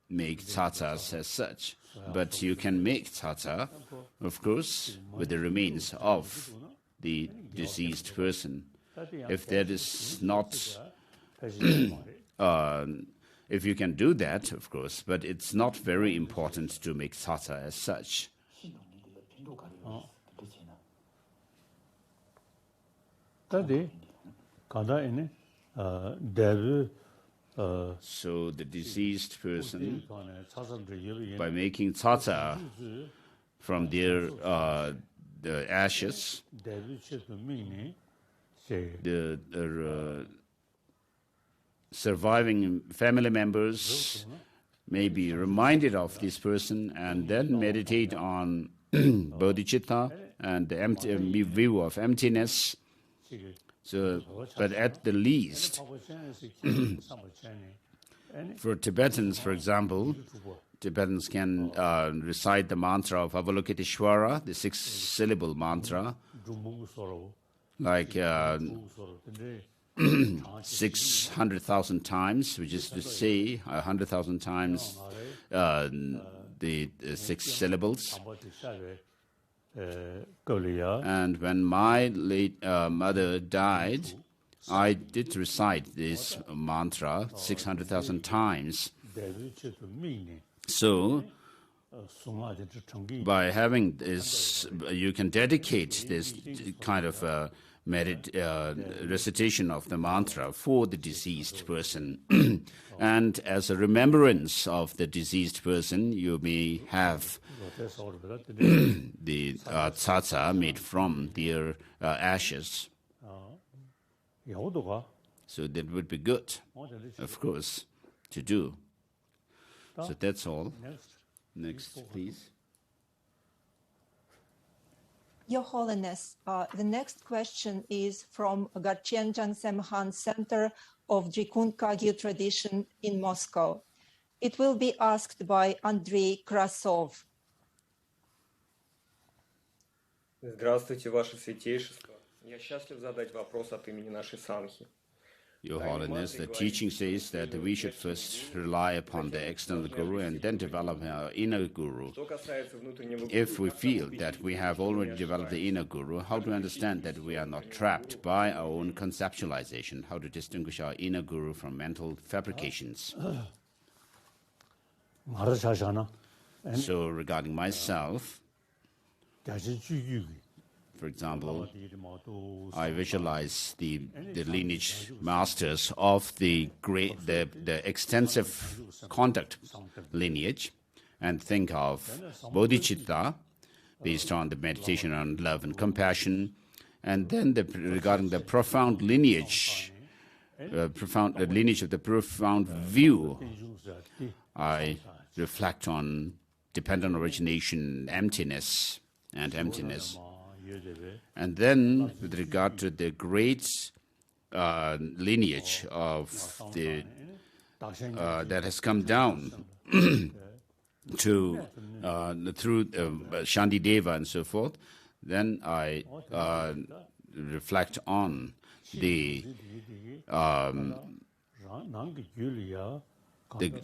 make tatas as such. But you can make tata, of course, with the remains of the deceased person. If that is not, if you can do that, of course, but it's not very important to make tata as such. So the deceased person, by making tata from their the ashes, the surviving family members may be reminded of this person and then meditate on Bodhichitta and the view of emptiness. So, but at the least, for Tibetans, for example, Tibetans can recite the mantra of Avalokiteshvara, the 6-syllable mantra, like 600,000 times, which is to say 100,000 times the 6 syllables. And when my late mother died, I did recite this mantra 600,000 times. So, by having this, you can dedicate this kind of recitation of the mantra for the deceased person. And as a remembrance of the deceased person, you may have the tata made from their ashes. So that would be good, of course, to do. So that's all. Next, please.
Your Holiness, the next question is from Garchen Jangsemhan Center of Drikun Kagyu tradition in Moscow. It will be asked by Andrei Krasov.
Здравствуйте, Ваше Святейшество. Я счастлив задать вопрос от имени нашей санхи.
Your Holiness, the teaching says that we should first rely upon the external guru and then develop our inner guru. If we feel that we have already developed the inner guru, how to understand that we are not trapped by our own conceptualization? How to distinguish our inner guru from mental fabrications? So regarding myself, for example, I visualize the lineage masters of the extensive conduct lineage and think of Bodhichitta based on the meditation on love and compassion, and then regarding the profound lineage, lineage of the profound view, I reflect on dependent origination, emptiness, and emptiness. And then, with regard to the great lineage of the that has come down to through Shantideva and so forth, then I reflect on the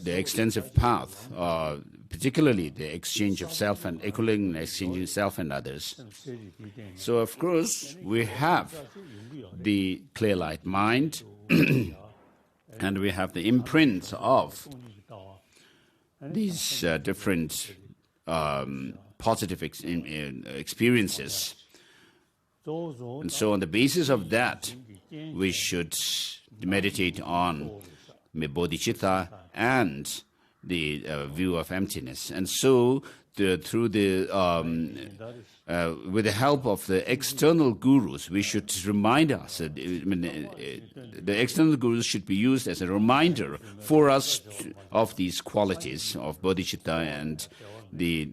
extensive path, particularly the exchange of self and equaling exchanging self and others. So, of course, we have the clear light mind, and we have the imprint of these different positive experiences. And so, on the basis of that, we should meditate on Bodhichitta and the view of emptiness. And so, through the with the help of the external gurus, we should remind us. The external gurus should be used as a reminder for us of these qualities of bodhicitta and the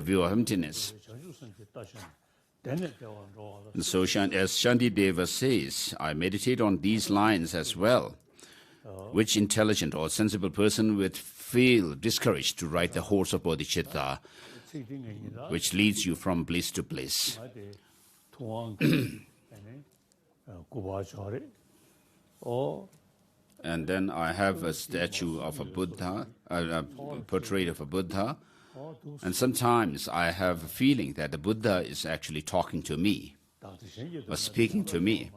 view of emptiness. And so, as Shantideva says, I meditate on these lines as well. Which intelligent or sensible person would feel discouraged to ride the horse of bodhicitta, which leads you from bliss to bliss? And then I have a statue of a Buddha, a portrait of a Buddha, and sometimes I have a feeling that the Buddha is actually talking to me, or speaking to me.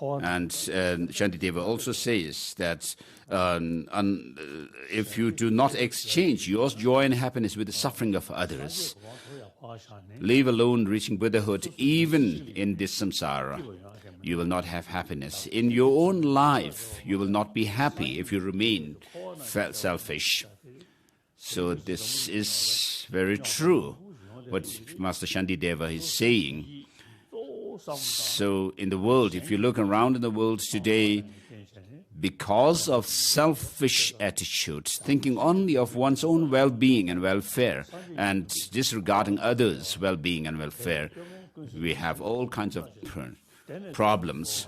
And Shantideva also says that if you do not exchange your joy and happiness with the suffering of others, leave alone reaching Buddhahood, even in this samsara, you will not have happiness. In your own life, you will not be happy if you remain selfish. So this is very true, what Master Shantideva is saying. So in the world, if you look around in the world today, because of selfish attitude, thinking only of one's own well-being and welfare, and disregarding others' well-being and welfare, we have all kinds of problems.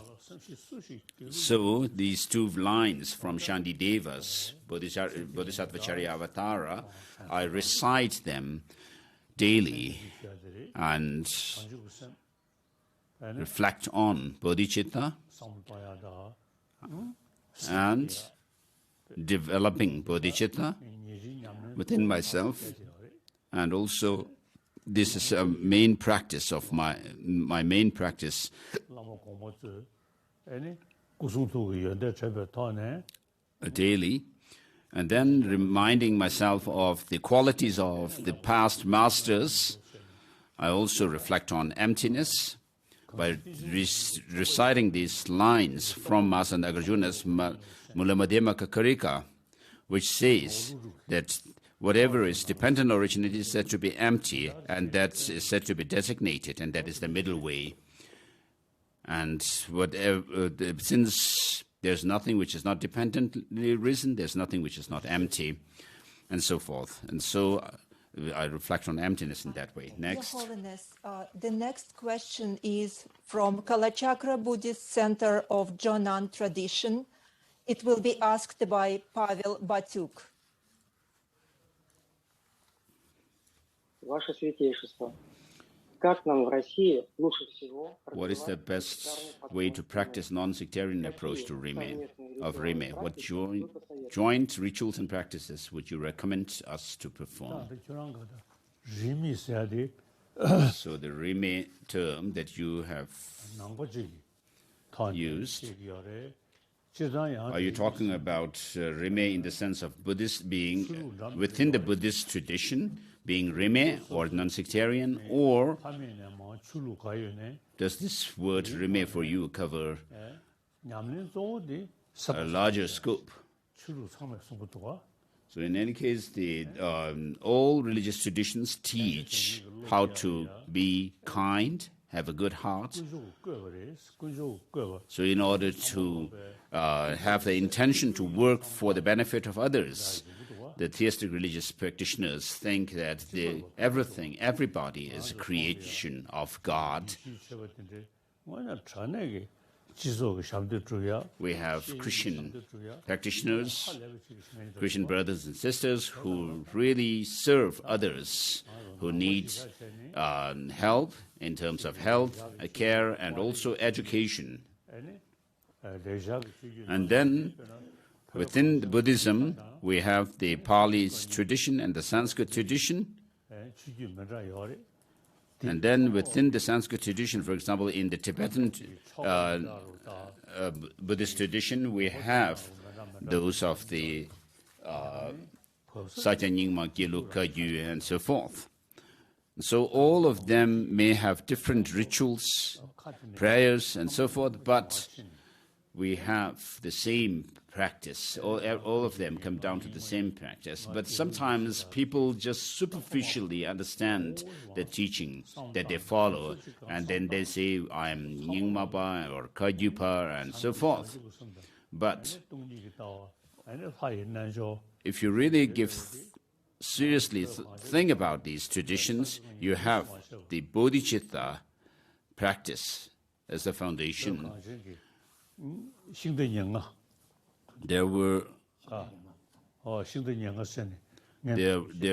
So these two lines from Shantideva's Bodhisattva Charyavatara, I recite them daily and reflect on bodhicitta and developing bodhicitta within myself. And also, this is a main practice of my main practice daily. And then reminding myself of the qualities of the past masters. I also reflect on emptiness by reciting these lines from Master Nagarjuna's Mulamadhyama Kakarika, which says that whatever is dependent originality is said to be empty, and that is said to be designated, and that is the middle way. And whatever, since there's nothing which is not dependently risen, there's nothing which is not empty, and so forth. And so I reflect on emptiness in that way. Next.
Your Holiness, the next question is from Kalachakra Buddhist Center of Jonan Tradition. It will be asked by Pavel Batyuk.
Ваше Святейшество, как нам в России лучше всего
What is the best way to practice non-sectarian approach to Rime, of Rime? What joint rituals and practices would you recommend us to perform? So the Rime term that you have used, are you talking about Rime in the sense of Buddhist being within the Buddhist tradition, being Rime or non-sectarian, or does this word Rime for you cover a larger scope? So in any case, all religious traditions teach how to be kind, have a good heart. So in order to have the intention to work for the benefit of others, the theistic religious practitioners think that everybody is a creation of God. We have Christian practitioners, Christian brothers and sisters who really serve others, who need help in terms of health, care, and also education. And then within the Buddhism, we have the Pali tradition and the Sanskrit tradition. And then within the Sanskrit tradition, for example, in the Tibetan Buddhist tradition, we have those of the Satyanyingma, Gyelu, Kagyu, and so forth. So all of them may have different rituals, prayers, and so forth, but we have the same practice. All of them come down to the same practice. But sometimes people just superficially understand the teaching that they follow, and then they say, I'm Nyingmapa or Kagyupa and so forth. But if you really seriously think about these traditions, you have the Bodhichitta practice as the foundation. There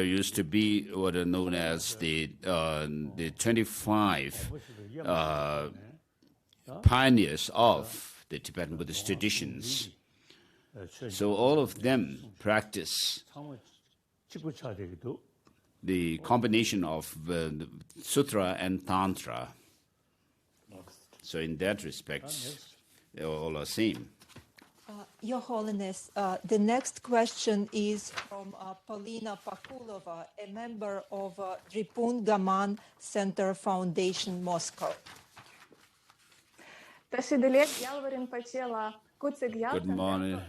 used to be what are known as the 25 pioneers of the Tibetan Buddhist traditions. So all of them practice the combination of Sutra and Tantra. So in that respect, they all are same.
Your Holiness, the next question is from Polina Pakulova, a member of Dripun Gaman Center Foundation, Moscow.
Good morning.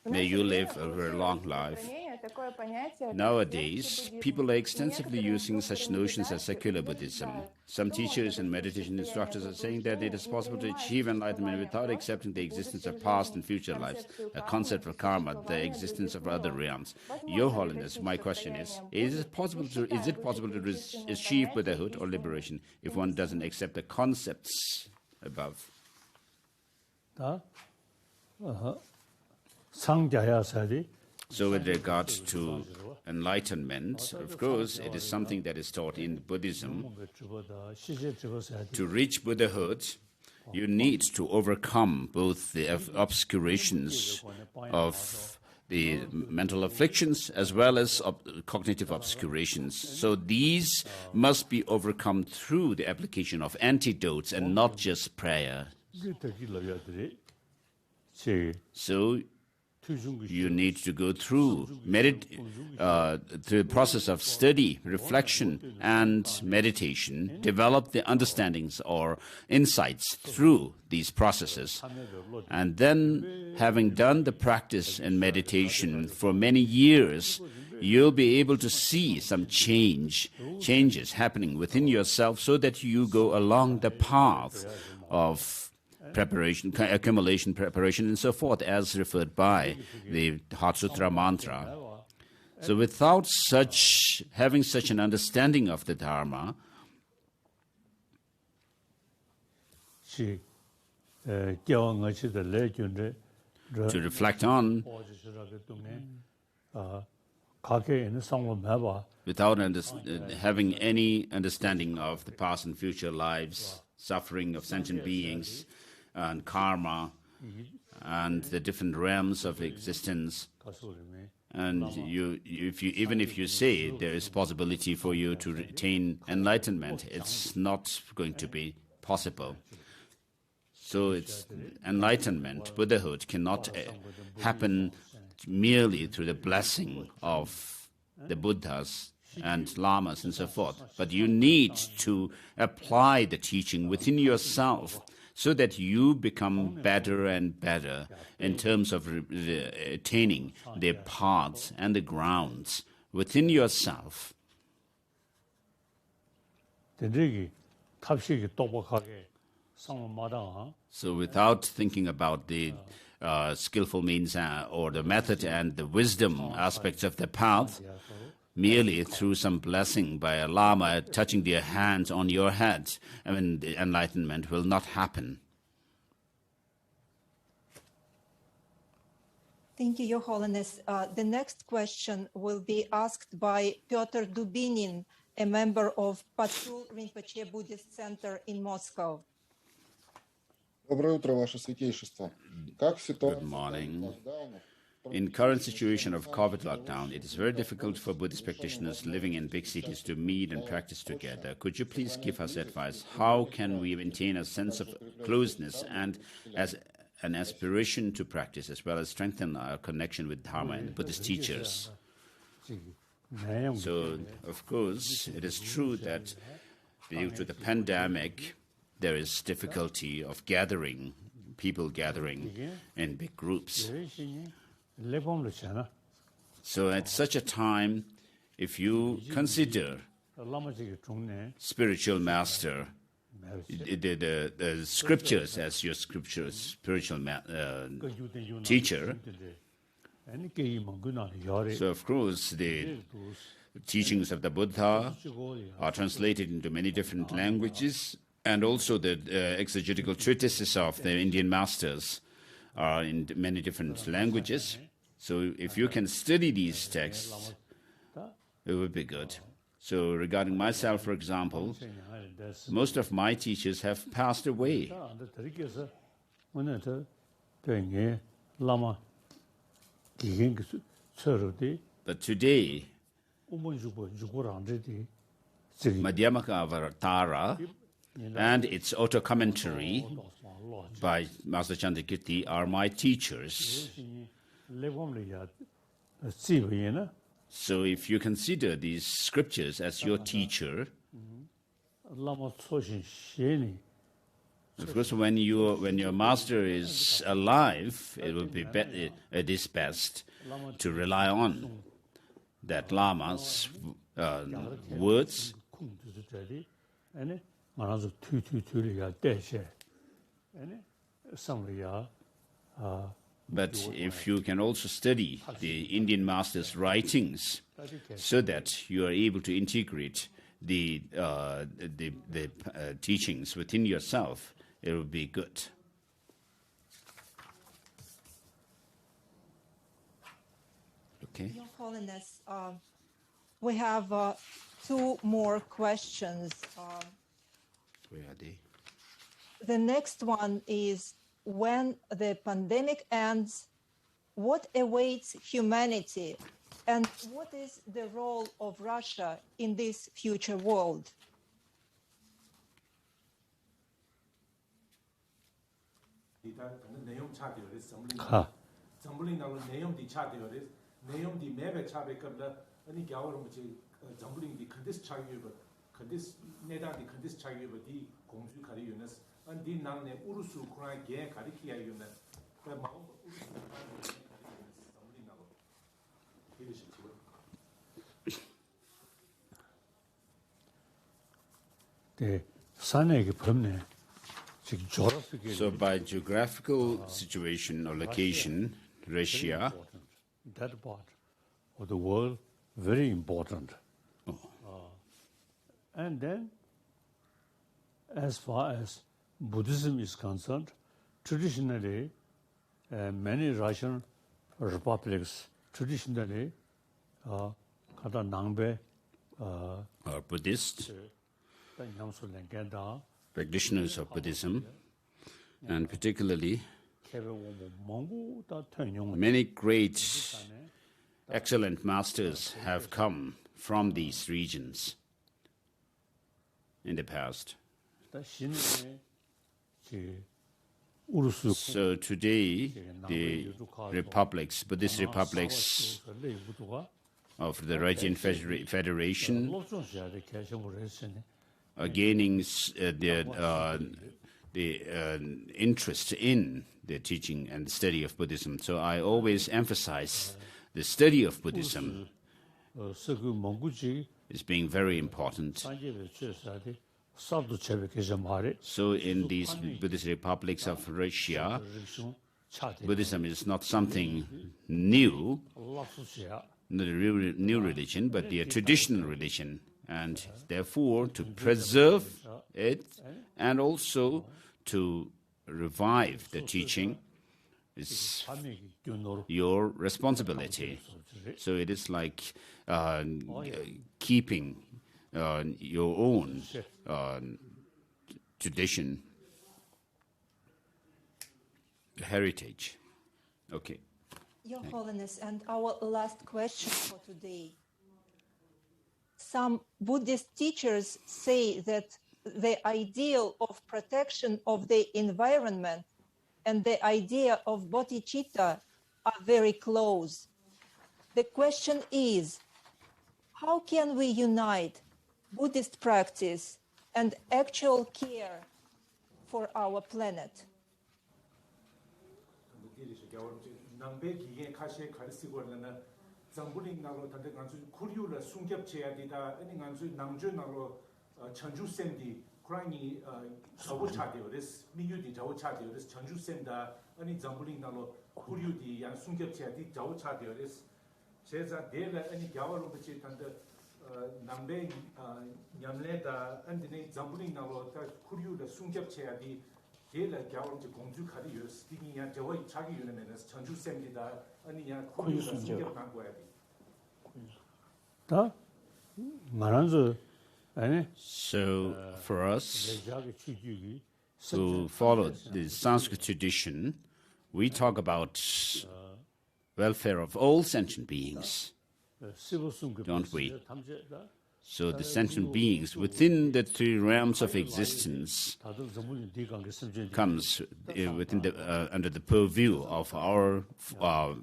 May you live a very long life. Nowadays, people are extensively using such notions as secular Buddhism. Some teachers and meditation instructors are saying that it is possible to achieve enlightenment without accepting the existence of past and future lives, a concept of karma, the existence of other realms. Your Holiness, my question is it possible to achieve Buddhahood or liberation if one doesn't accept the concepts above? So with regards to enlightenment, of course, it is something that is taught in Buddhism. To reach Buddhahood, you need to overcome both the obscurations of the mental afflictions as well as cognitive obscurations. So these must be overcome through the application of antidotes and not just prayer. So you need to go through the process of study, reflection, and meditation, develop the understandings or insights through these processes. And then, having done the practice and meditation for many years, you'll be able to see some changes happening within yourself so that you go along the path of preparation, accumulation, preparation, and so forth, as referred by the Heart Sutra mantra. So without having such an understanding of the Dharma, to reflect on, without having any understanding of the past and future lives, suffering of sentient beings, and karma, and the different realms of existence. And even if you say there is possibility for you to attain enlightenment, it's not going to be possible. So it's enlightenment, Buddhahood, cannot happen merely through the blessing of the Buddhas and Lamas and so forth. But you need to apply the teaching within yourself so that you become better and better in terms of attaining the paths and the grounds within yourself. So without thinking about the skillful means or the method and the wisdom aspects of the path, merely through some blessing by a Lama touching their hands on your head, the enlightenment will not happen.
Thank you, Your Holiness. The next question will be asked by Pyotr Dubinin, a member of Patul Rinpoche Buddhist Center in Moscow.
Good
morning. In current situation of COVID lockdown, it is very difficult for Buddhist practitioners living in big cities to meet and practice together. Could you please give us advice? How can we maintain a sense of closeness and as an aspiration to practice, as well as strengthen our connection with Dharma and Buddhist teachers? So, of course, it is true that due to the pandemic, there is difficulty of gathering people gathering in big groups. So at such a time, if you consider spiritual master, the scriptures as your scriptures, spiritual teacher, so of course the teachings of the Buddha are translated into many different languages, and also the exegetical treatises of the Indian masters are in many different languages. So if you can study these texts, it would be good. So regarding myself, for example, most of my teachers have passed away. But today, Madhyamaka and its auto-commentary by Master Chandrakirti are my teachers. So if you consider these scriptures as your teacher, of course, when your master is alive, it is best to rely on that Lama's words. But if you can also study the Indian master's writings, so that you are able to integrate the teachings within yourself, it will be good. Okay.
Your Holiness, we have 2 more questions.
Where are they?
The next one is, when the pandemic ends, what awaits humanity, and what is the role of Russia in this future world?
So by geographical situation or location, Russia,
that part of the world, very important. And then, as far as Buddhism is concerned, traditionally, many Russian republics traditionally are
Buddhist practitioners of Buddhism, and particularly many great, excellent masters have come from these regions in the past. So today, the republics, Buddhist republics of the Russian Federation are gaining the interest in the teaching and study of Buddhism. So I always emphasize the study of Buddhism is being very important. So in these Buddhist republics of Russia, Buddhism is not something new, not a new religion, but the traditional religion. And therefore, to preserve it and also to revive the teaching is your responsibility. So it is like keeping your own tradition, heritage. Okay.
Your Holiness, and our last question for today. Some Buddhist teachers say that the ideal of protection of the environment and the idea of Bodhichitta are very close. The question is, how can we unite Buddhist practice and actual care for our planet?
So, for us who follow the Sanskrit tradition, we talk about welfare of all sentient beings, don't we? So the sentient beings within the three realms of existence comes within the, under the purview of our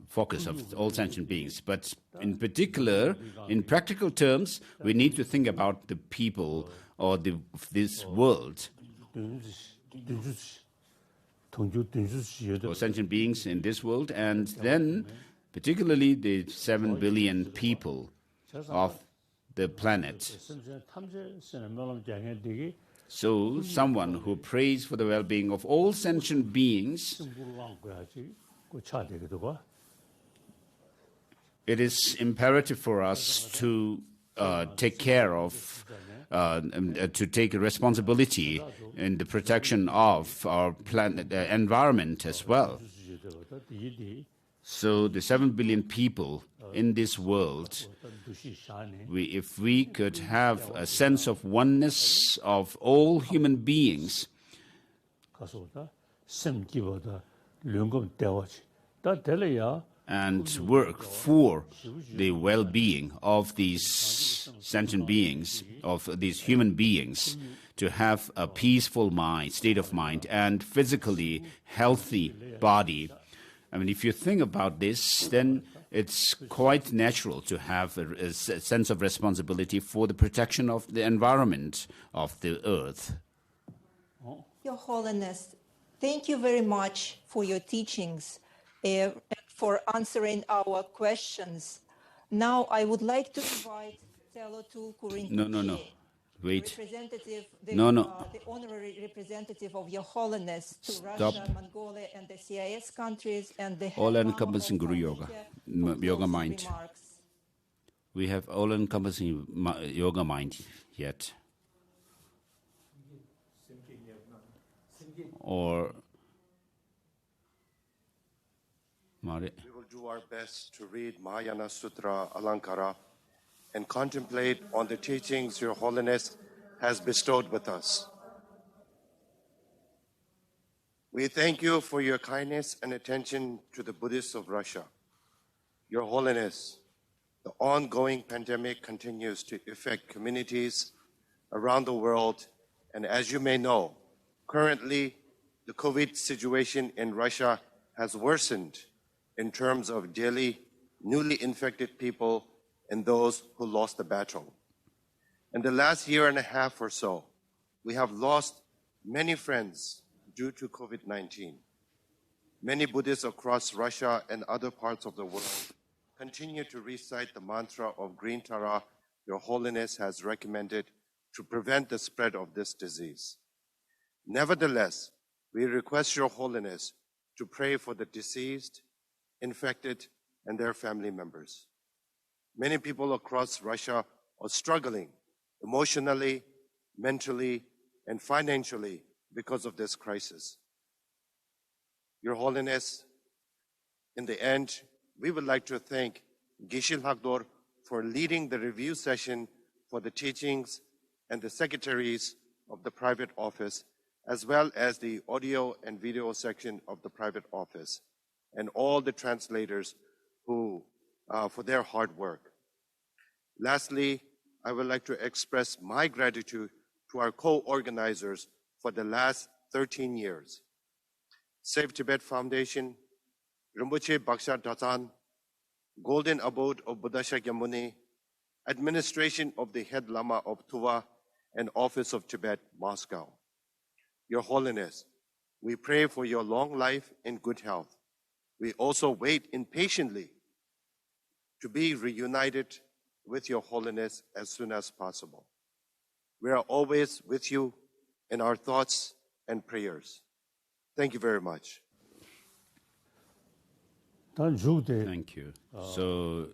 focus of all sentient beings. But in particular, in practical terms, we need to think about the people or this world, or sentient beings in this world, and then particularly the 7 billion people of the planet. So someone who prays for the well-being of all sentient beings, it is imperative for us to take care of, to take a responsibility in the protection of our planet, environment as well. So the 7 billion people in this world, if we could have a sense of oneness of all human beings, and work for the well-being of these sentient beings, of these human beings, to have a peaceful mind, state of mind, and physically healthy body. I mean, if you think about this, then it's quite natural to have a sense of responsibility for the protection of the environment of the earth.
Your Holiness, thank you very much for your teachings, and for answering our questions. Now I would like to invite Telotu Kurinpoche,
No. Wait.
the honorary representative of Your Holiness to Russia, Mongolia, and the CIS countries, and the
all-encompassing Guru Yoga, Yoga mind.
Remarks.
We have all-encompassing yoga mind yet. Or
We will do our best to read Mahayana Sutra Alankara and contemplate on the teachings Your Holiness has bestowed with us. We thank you for your kindness and attention to the Buddhists of Russia. Your Holiness, the ongoing pandemic continues to affect communities around the world, and as you may know, currently the COVID situation in Russia has worsened in terms of daily newly infected people and those who lost the battle. In the last year and a half or so, we have lost many friends due to COVID-19. Many Buddhists across Russia and other parts of the world continue to recite the mantra of Green Tara Your Holiness has recommended to prevent the spread of this disease. Nevertheless, we request Your Holiness to pray for the deceased, infected, and their family members. Many people across Russia are struggling emotionally, mentally, and financially because of this crisis. Your Holiness, in the end, we would like to thank Gishil Hagdor for leading the review session for the teachings and the secretaries of the private office, as well as the audio and video section of the private office, and all the translators who, for their hard work. Lastly, I would like to express my gratitude to our co-organizers for the last 13 years. Save Tibet Foundation, Rinpoche Baksha Datan, Golden Abode of Buddha Shakyamuni, Administration of the Head Lama of Tuva, and Office of Tibet, Moscow. Your Holiness, we pray for your long life and good health. we also wait impatiently to be reunited with your holiness as soon as possible. We are always with you in our thoughts and prayers. Thank you very much.
Thank you. So,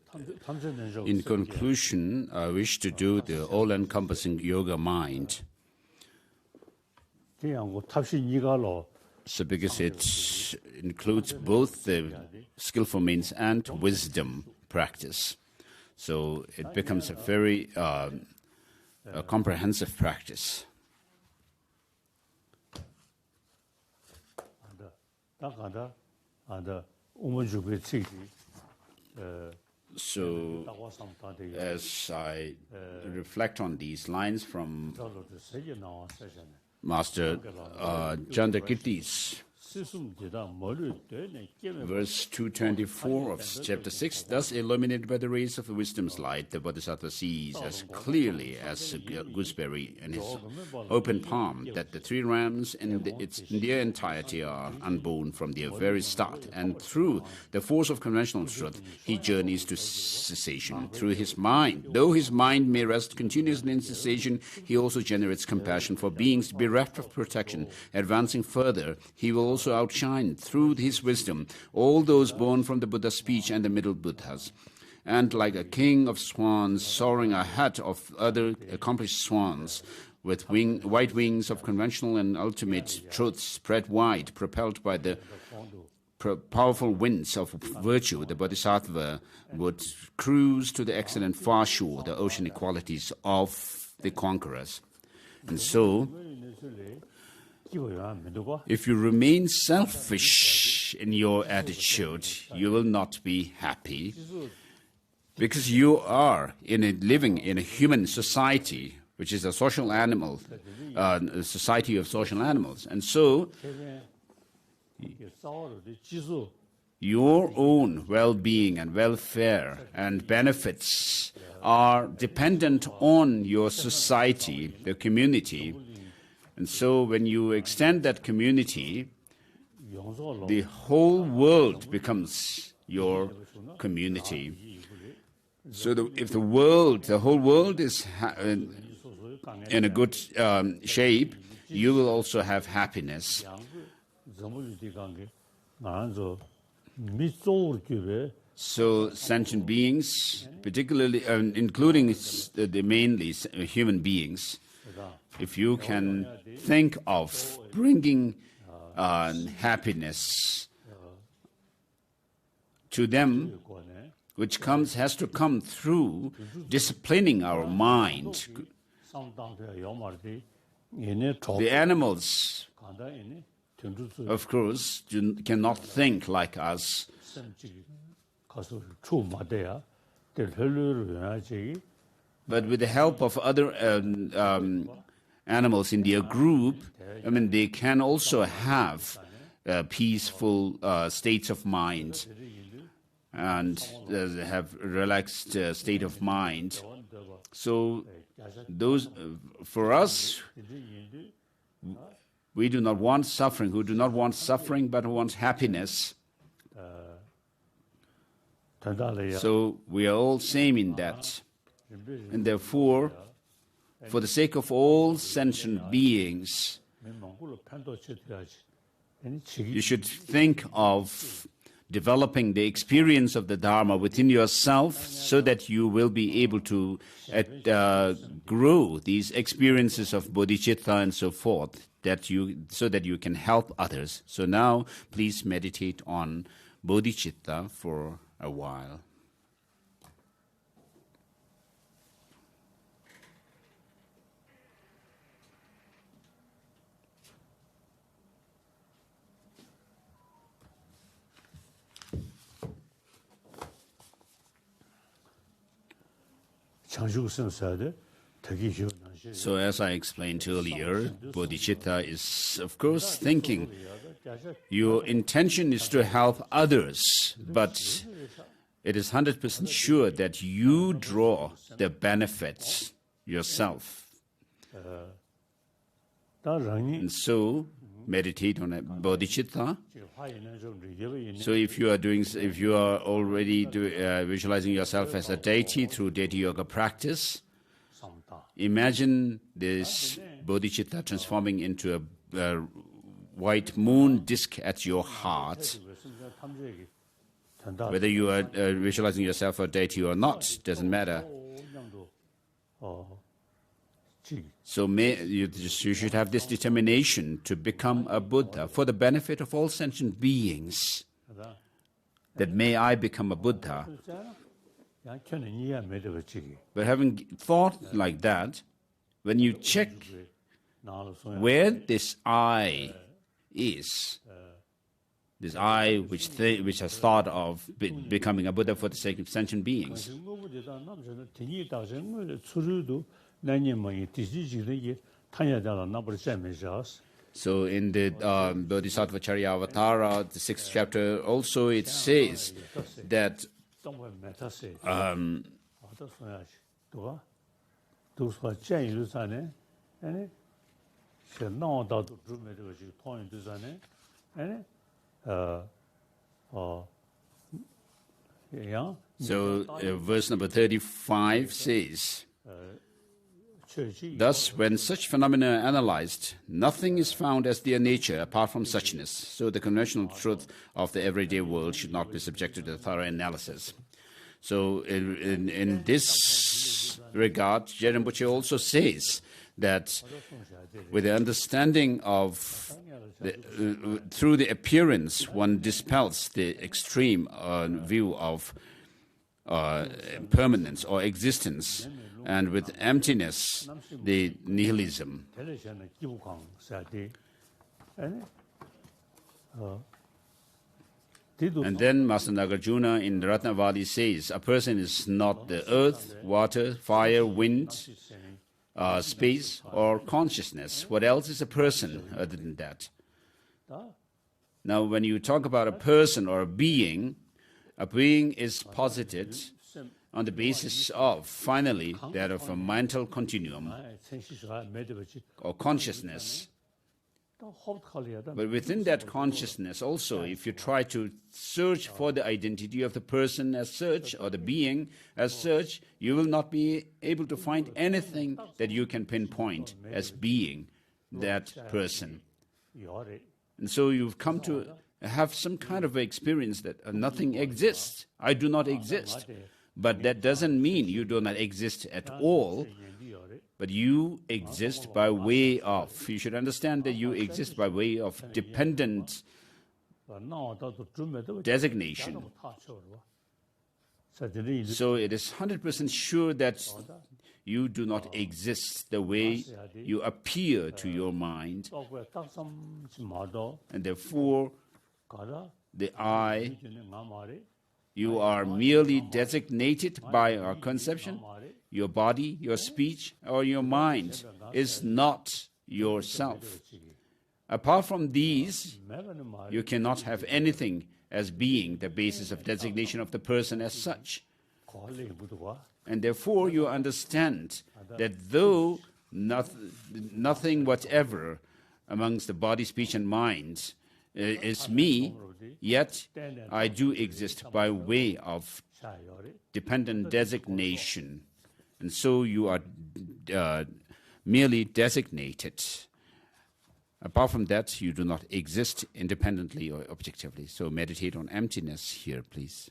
in conclusion, I wish to do the all-encompassing yoga mind. So because it includes both the skillful means and wisdom practice. So it becomes a very comprehensive practice. So as I reflect on these lines from Master Chandrakirti's verse 224 of chapter 6, thus illuminated by the rays of wisdom's light, the Bodhisattva sees as clearly as a gooseberry in his open palm that the three realms in their entirety are unborn from their very start, and through the force of conventional truth, he journeys to cessation. Through his mind, though his mind may rest continuously in cessation, he also generates compassion for beings bereft of protection. Advancing further, he will also outshine through his wisdom all those born from the Buddha's speech and the middle Buddhas. And like a king of swans soaring ahead of other accomplished swans, with white wings of conventional and ultimate truth spread wide, propelled by the powerful winds of virtue, the Bodhisattva would cruise to the excellent far shore, the ocean equalities of the conquerors. And so, if you remain selfish in your attitude, you will not be happy, because you are living in a human society, which is a social animal, a society of social animals. And so, your own well-being and welfare and benefits are dependent on your society, the community. And so when you extend that community, the whole world becomes your community. So if the whole world is in a good shape, you will also have happiness. So sentient beings, particularly including mainly human beings, if you can think of bringing happiness to them, which has to come through disciplining our mind. The animals, of course, cannot think like us. But with the help of other animals in their group, they can also have peaceful states of mind and have relaxed state of mind. So those for us, we do not want suffering. Who do not want suffering, but who want happiness. So we are all same in that, and therefore, for the sake of all sentient beings, you should think of developing the experience of the Dharma within yourself, so that you will be able to grow these experiences of bodhicitta and so forth, so that you can help others. So now, please meditate on bodhicitta for a while. So as I explained earlier, bodhicitta is, of course, thinking. Your intention is to help others, but it is 100% sure that you draw the benefits yourself. And so, meditate on a bodhicitta. So if you are already visualizing yourself as a deity through deity yoga practice, imagine this bodhicitta transforming into a white moon disk at your heart. Whether you are visualizing yourself a deity or not, doesn't matter. So you should have this determination to become a Buddha for the benefit of all sentient beings. That may I become a Buddha. But having thought like that, when you check where this I is, this I which has thought of becoming a Buddha for the sake of sentient beings. So in the Bodhisattva Charyavatara, the 6th chapter, also it says that verse number 35 says, thus, when such phenomena are analyzed, nothing is found as their nature apart from suchness. So the conventional truth of the everyday world should not be subjected to thorough analysis. So in this regard, Je Rinpoche also says that with the understanding of through the appearance, one dispels the extreme view of permanence or existence, and with emptiness, the nihilism. And then Master Nagarjuna in Ratnavali says, a person is not the earth, water, fire, wind, space, or consciousness. What else is a person other than that? Now, when you talk about a person or a being is posited on the basis of, finally, that of a mental continuum or consciousness. But within that consciousness also, if you try to search for the identity of the person as such or the being as such, you will not be able to find anything that you can pinpoint as being that person. And so you've come to have some kind of experience that nothing exists. I do not exist. But that doesn't mean you do not exist at all, but you exist by way of. You should understand that you exist by way of dependent designation. So it is 100% sure that you do not exist the way you appear to your mind. And therefore, the I, you are merely designated by our conception. Your body, your speech, or your mind is not yourself. Apart from these, you cannot have anything as being the basis of designation of the person as such. And therefore, you understand that though nothing whatever amongst the body, speech, and mind is me, yet I do exist by way of dependent designation. And so you are merely designated. Apart from that, you do not exist independently or objectively. So meditate on emptiness here, please.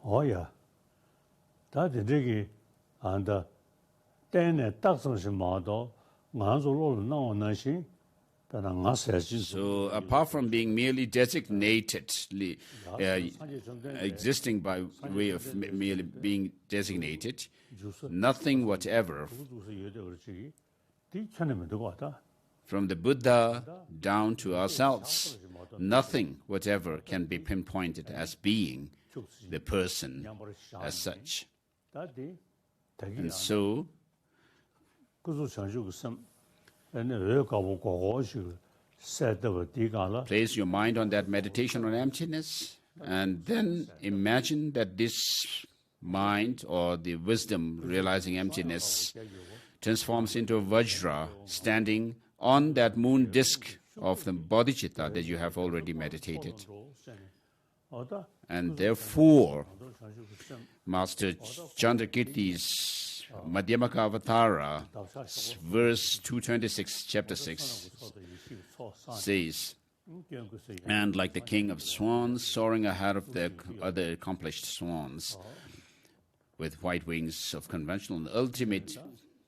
Oh yeah, that is really and then a taxation model,
so apart from being merely designated, existing by way of merely being designated, nothing whatever, from the Buddha down to ourselves, nothing whatever can be pinpointed as being the person as such. And so, place your mind on that meditation on emptiness And then imagine that this mind or the wisdom realizing emptiness transforms into a Vajra standing on that moon disk of the Bodhichitta that you have already meditated. And therefore, Master Chandrakirti's Madhyamaka Avatara, verse 226, chapter 6, says, and like the king of swans soaring ahead of the other accomplished swans, with white wings of conventional and ultimate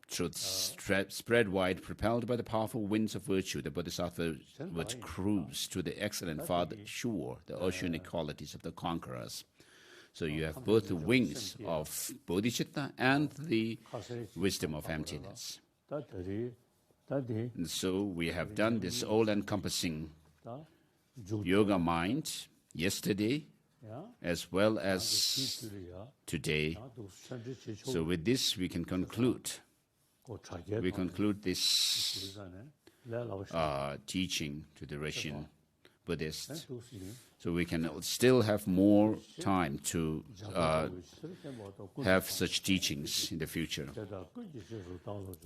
truths spread wide, propelled by the powerful winds of virtue, the Bodhisattva would cruise to the excellent farther shore, the oceanic qualities of the conquerors. So you have both the wings of Bodhichitta and the wisdom of emptiness. And so we have done this all-encompassing yoga mind yesterday as well as today. So with this we can conclude. We conclude this teaching to the Russian Buddhists. So we can still have more time to have such teachings in the future.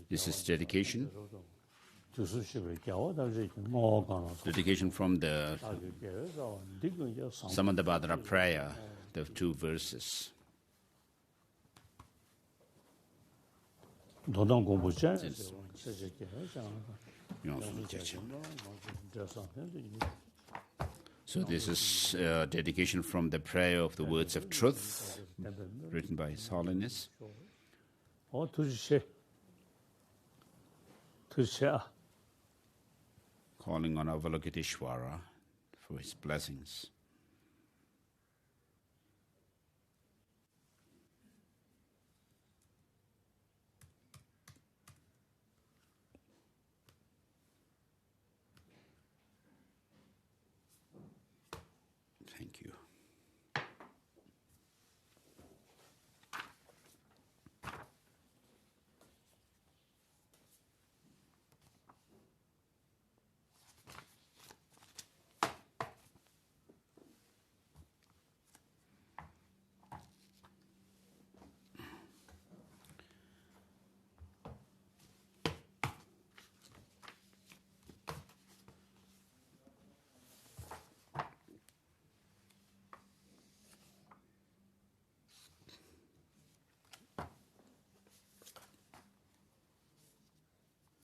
This is dedication. Dedication from the Samantabhadra prayer, the 2 verses. So this is dedication from the prayer of the words of truth, written by His Holiness. Calling on Avalokiteshvara for his blessings. Thank you.